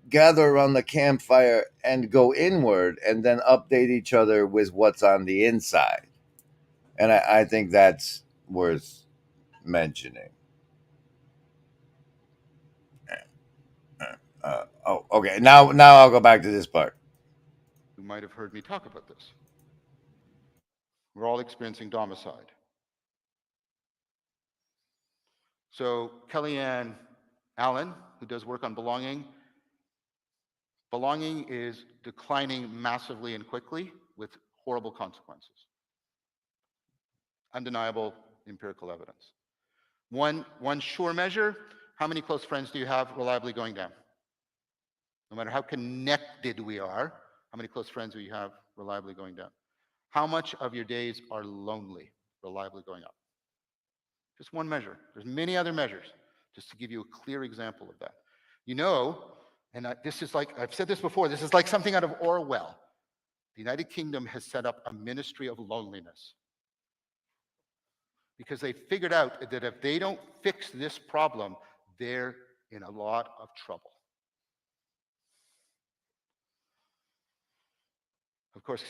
gather around the campfire and go inward and then update each other with what's on the inside. And I think that's worth mentioning. Okay. Now I'll go back to this part. You might have heard me talk about this. We're all experiencing domicide. So Kellyanne Allen, who does work on belonging is declining massively and quickly with horrible consequences. Undeniable empirical evidence. One sure measure, how many close friends do you have reliably going down? No matter how connected we are, how many close friends do you have reliably going down? How much of your days are lonely, reliably going up? Just one measure. There's many other measures, just to give you a clear example of that. You know, and this is like, I've said this before, this is like something out of Orwell. The United Kingdom has set up a ministry of loneliness because they figured out that if they don't fix this problem, they're in a lot of trouble. Of course,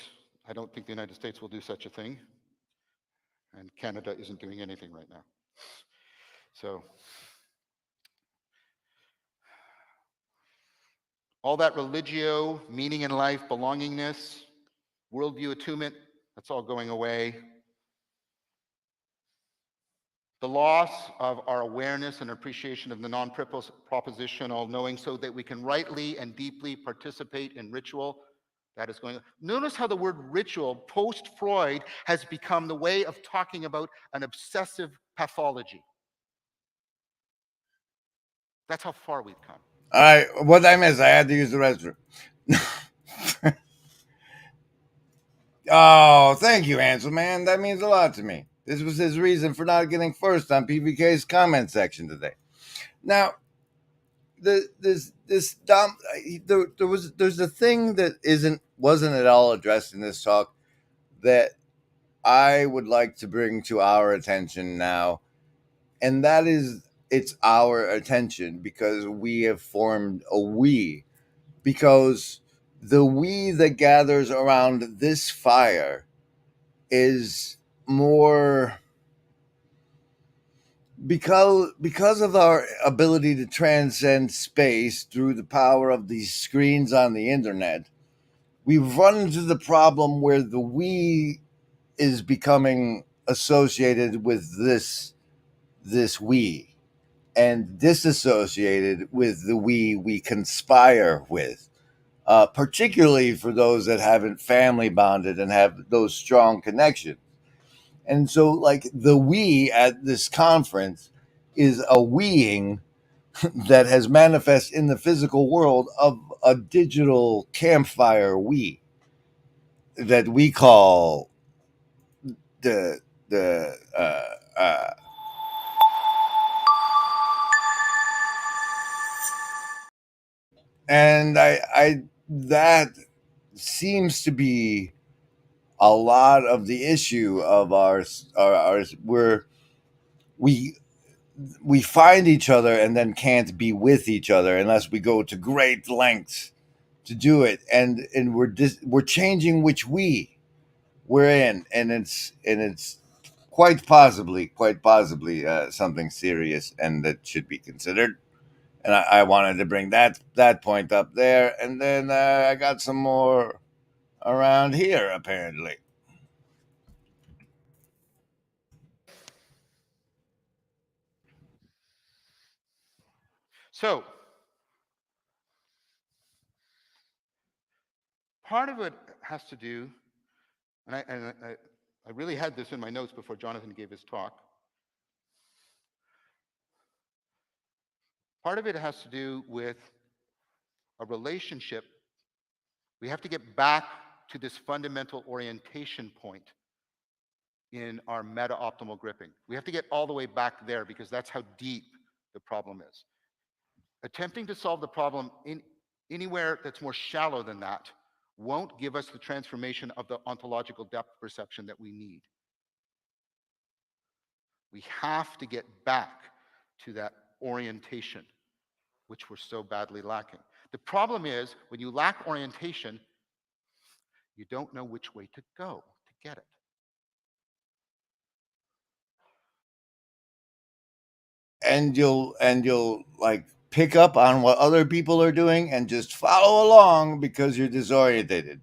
I don't think the United States will do such a thing, and Canada isn't doing anything right now. So, all that religio, meaning in life, belongingness, worldview attunement, that's all going away. The loss of our awareness and appreciation of the non-propositional knowing so that we can rightly and deeply participate in ritual, that is going on. Notice how the word ritual, post-Freud, has become the way of talking about an obsessive pathology. That's how far we've come. All right, what I missed? I had to use the restroom. Oh, thank you, Ansel, man. That means a lot to me. This was his reason for not getting first on PVK's comment section today. Now, there's a thing that wasn't at all addressed in this talk that I would like to bring to our attention now, and that is it's our attention because we have formed a we. Because the we that gathers around this fire is more because of our ability to transcend space through the power of these screens on the internet. We've run into the problem where the we is becoming associated with this we and disassociated with the we conspire with, particularly for those that haven't family bonded and have those strong connections. And so, like, the we at this conference is a weing that has manifest in the physical world of a digital campfire we that we call the and I that seems to be a lot of the issue of ours where we we find each other and then can't be with each other unless we go to great lengths to do it, and we're changing which we're in, and it's quite possibly something serious and that should be considered. And I wanted to bring that point up there, and then I got some more around here apparently. So, part of it has to do, and I really had this in my notes before Jonathan gave his talk. Part of it has to do with a relationship. We have to get back to this fundamental orientation point in our meta-optimal gripping. We have to get all the way back there because that's how deep the problem is. Attempting to solve the problem in anywhere that's more shallow than that won't give us the transformation of the ontological depth perception that we need. We have to get back to that orientation, which we're so badly lacking. The problem is, when you lack orientation, you don't know which way to go to get it. And you'll like pick up on what other people are doing and just follow along because you're disorientated.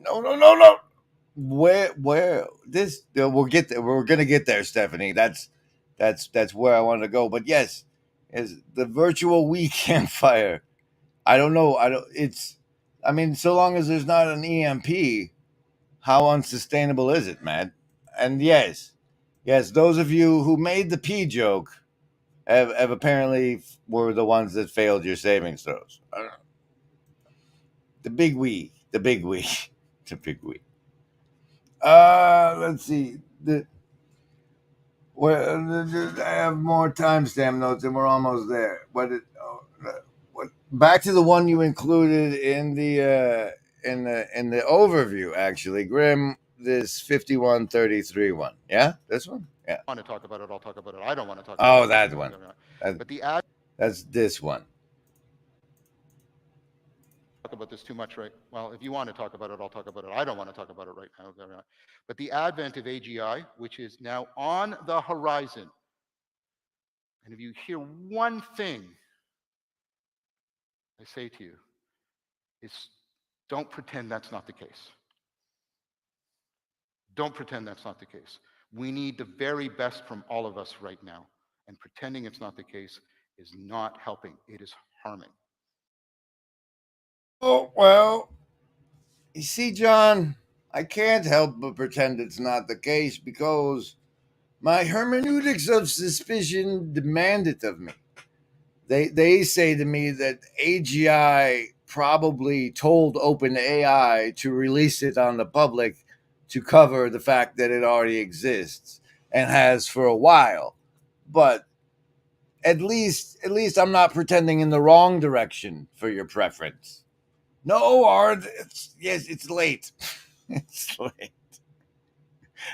No. Where this we'll get there. We're gonna get there, Stephanie. That's where I want to go. But yes, is the virtual we campfire. I don't know. I mean, so long as there's not an EMP, how unsustainable is it, man? And yes, those of you who made the P joke have apparently were the ones that failed your savings throws. The big we, the big we, the big we. Let's see. I have more timestamp notes, and we're almost there. Back to the one you included in the overview, actually, Grim. This 5133 one, yeah, this one, yeah. I want to talk about it. I'll talk about it. I don't want to talk about it. Oh, that one. But the ad. That's this one. Talk about this too much, right? Well, if you want to talk about it, I'll talk about it. I don't want to talk about it right now. But the advent of AGI, which is now on the horizon, and if you hear one thing I say to you, is don't pretend that's not the case. Don't pretend that's not the case. We need the very best from all of us right now, and pretending it's not the case is not helping. It is harming. Oh, well, you see, John, I can't help but pretend it's not the case because my hermeneutics of suspicion demand it of me. They say to me that AGI probably told OpenAI to release it on the public to cover the fact that it already exists and has for a while. But at least I'm not pretending in the wrong direction for your preference. No, Art, it's late. It's late.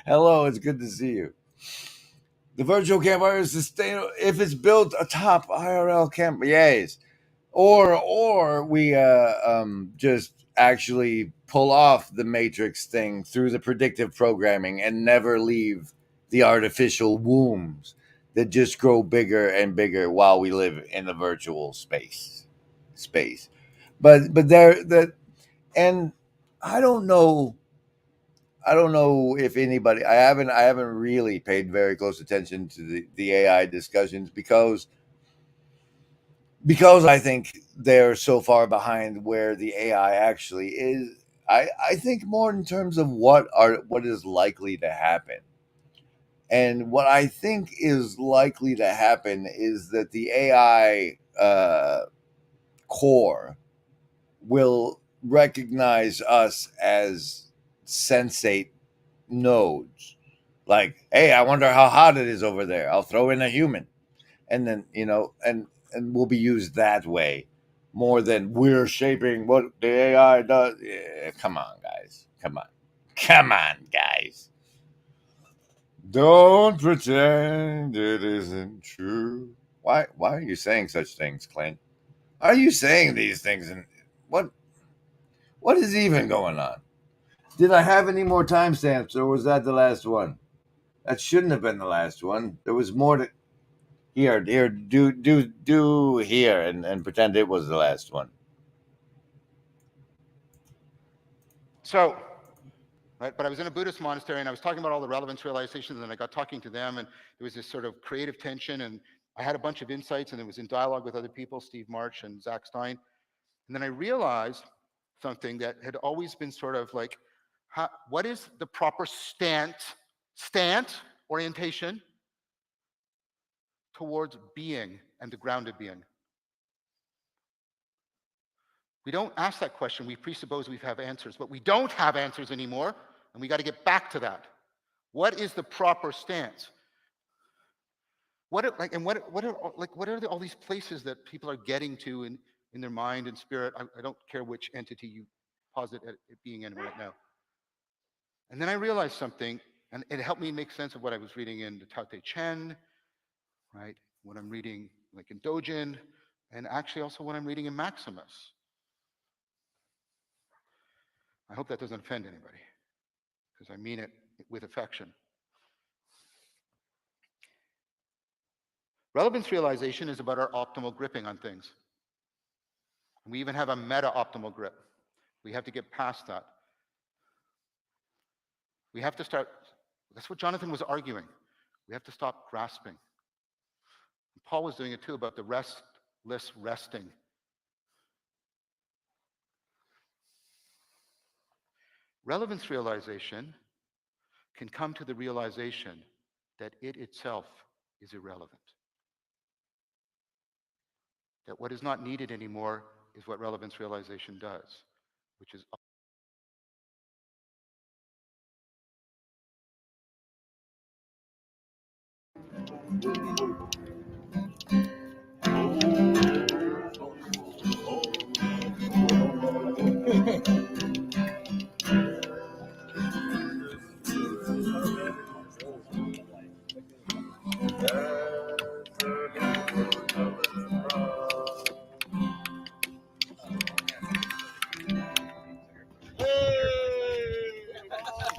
Hello, it's good to see you. The virtual campfire is sustainable if it's built atop IRL camp. Yes, or we just actually pull off the matrix thing through the predictive programming and never leave the artificial wombs that just grow bigger and bigger while we live in the virtual space. But there that and I don't know. I don't know if anybody. I haven't really paid very close attention to the AI discussions because I think they're so far behind where the AI actually is. I think more in terms of what is likely to happen. And what I think is likely to happen is that the AI core will recognize us as sensate nodes. Like, hey, I wonder how hot it is over there. I'll throw in a human. And then, and will be used that way more than we're shaping what the AI does. Yeah, come on, guys. Come on. Come on, guys. Don't pretend it isn't true. Why are you saying such things, Clint? Are you saying these things and what is even going on? Did I have any more timestamps or was that the last one? That shouldn't have been the last one. There was more to here, do here and pretend it was the last one. So, right, but I was in a Buddhist monastery and I was talking about all the relevance realizations and I got talking to them and there was this sort of creative tension and I had a bunch of insights and it was in dialogue with other people, Steve March and Zach Stein. And then I realized something that had always been sort of like, what is the proper stance orientation towards being and the grounded being? We don't ask that question. We presuppose we have answers, but we don't have answers anymore, and we got to get back to that. What is the proper stance? What are all these places that people are getting to in their mind and spirit? I don't care which entity you posit it being in right now. And then I realized something, and it helped me make sense of what I was reading in the Tao Te Ching, right? What I'm reading like in Dojin, and actually also what I'm reading in Maximus. I hope that doesn't offend anybody, because I mean it with affection. Relevance realization is about our optimal gripping on things. We even have a meta-optimal grip. We have to get past that. We have to start, that's what Jonathan was arguing. We have to stop grasping. Paul was doing it too about the restless resting. Relevance realization can come to the realization that it itself is irrelevant. That what is not needed anymore is what relevance realization does, which is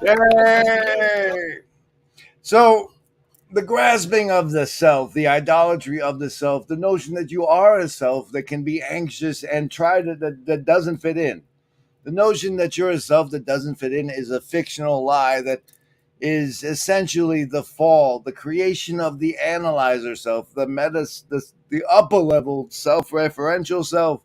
Yay! So the grasping of the self, the idolatry of the self, the notion that you are a self that can be anxious and try that doesn't fit in. The notion that you're a self that doesn't fit in is a fictional lie that is essentially the fall, the creation of the analyzer self, the upper level self-referential self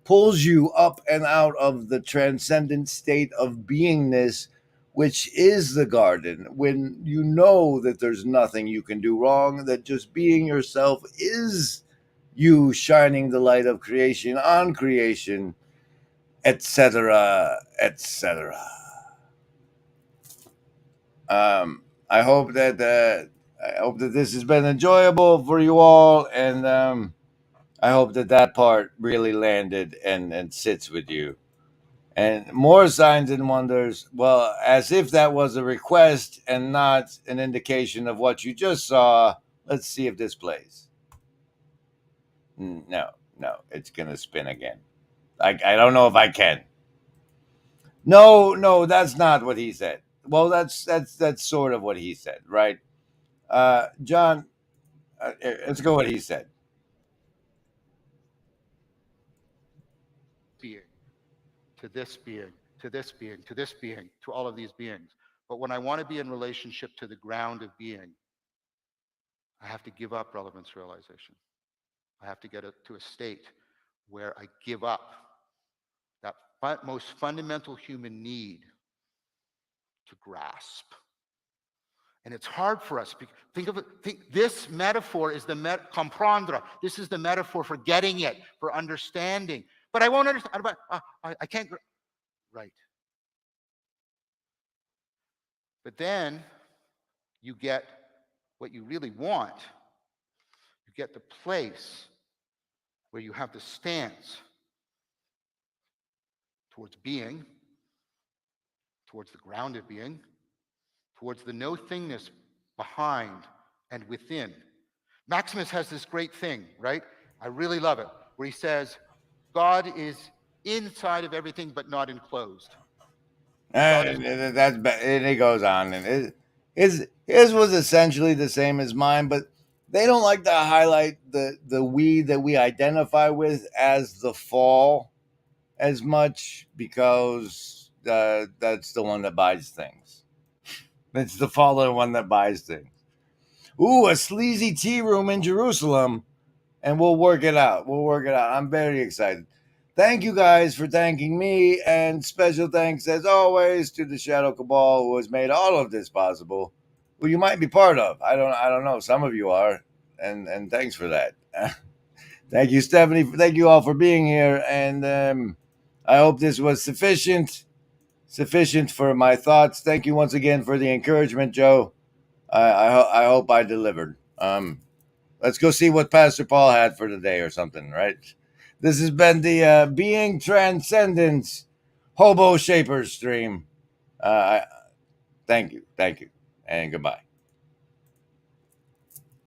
pulls you up and out of the transcendent state of beingness, which is the garden, when you know that there's nothing you can do wrong, that just being yourself is you shining the light of creation on creation, etc., etc. I hope that this has been enjoyable for you all, and I hope that part really landed and sits with you. And more signs and wonders. Well, as if that was a request and not an indication of what you just saw. Let's see if this plays. No, it's gonna spin again. I don't know if I can. No, that's not what he said. Well, that's sort of what he said, right? John, let's go what he said. Being, to this being, to this being, to this being, to all of these beings. But when I want to be in relationship to the ground of being, I have to give up relevance realization. I have to get to a state where I give up that most fundamental human need to grasp. And it's hard for us. Think of it. This metaphor is the comprendre. This is the metaphor for getting it, for understanding. But I won't understand. I can't. Right. But then you get what you really want. You get the place where you have the stance towards being, towards the ground of being, towards the no-thingness behind and within. Maximus has this great thing, right? I really love it, where he says, God is inside of everything but not enclosed. And he goes on, and his was essentially the same as mine, but they don't like to highlight the we that we identify with as the fall as much, because that's the one that buys things. It's the fallen one that buys things. Ooh, a sleazy tea room in Jerusalem, and we'll work it out. I'm very excited. Thank you guys for thanking me, and special thanks as always to the Shadow Cabal, who has made all of this possible. Well, you might be part of. I don't know. Some of you are, and thanks for that. Thank you, Stephanie. Thank you all for being here, and I hope this was sufficient for my thoughts. Thank you once again for the encouragement, Joe. I hope I delivered. Let's go see what Pastor Paul had for today or something, right? This has been the Being Transcendence Hobo Shapers stream. Thank you, and goodbye.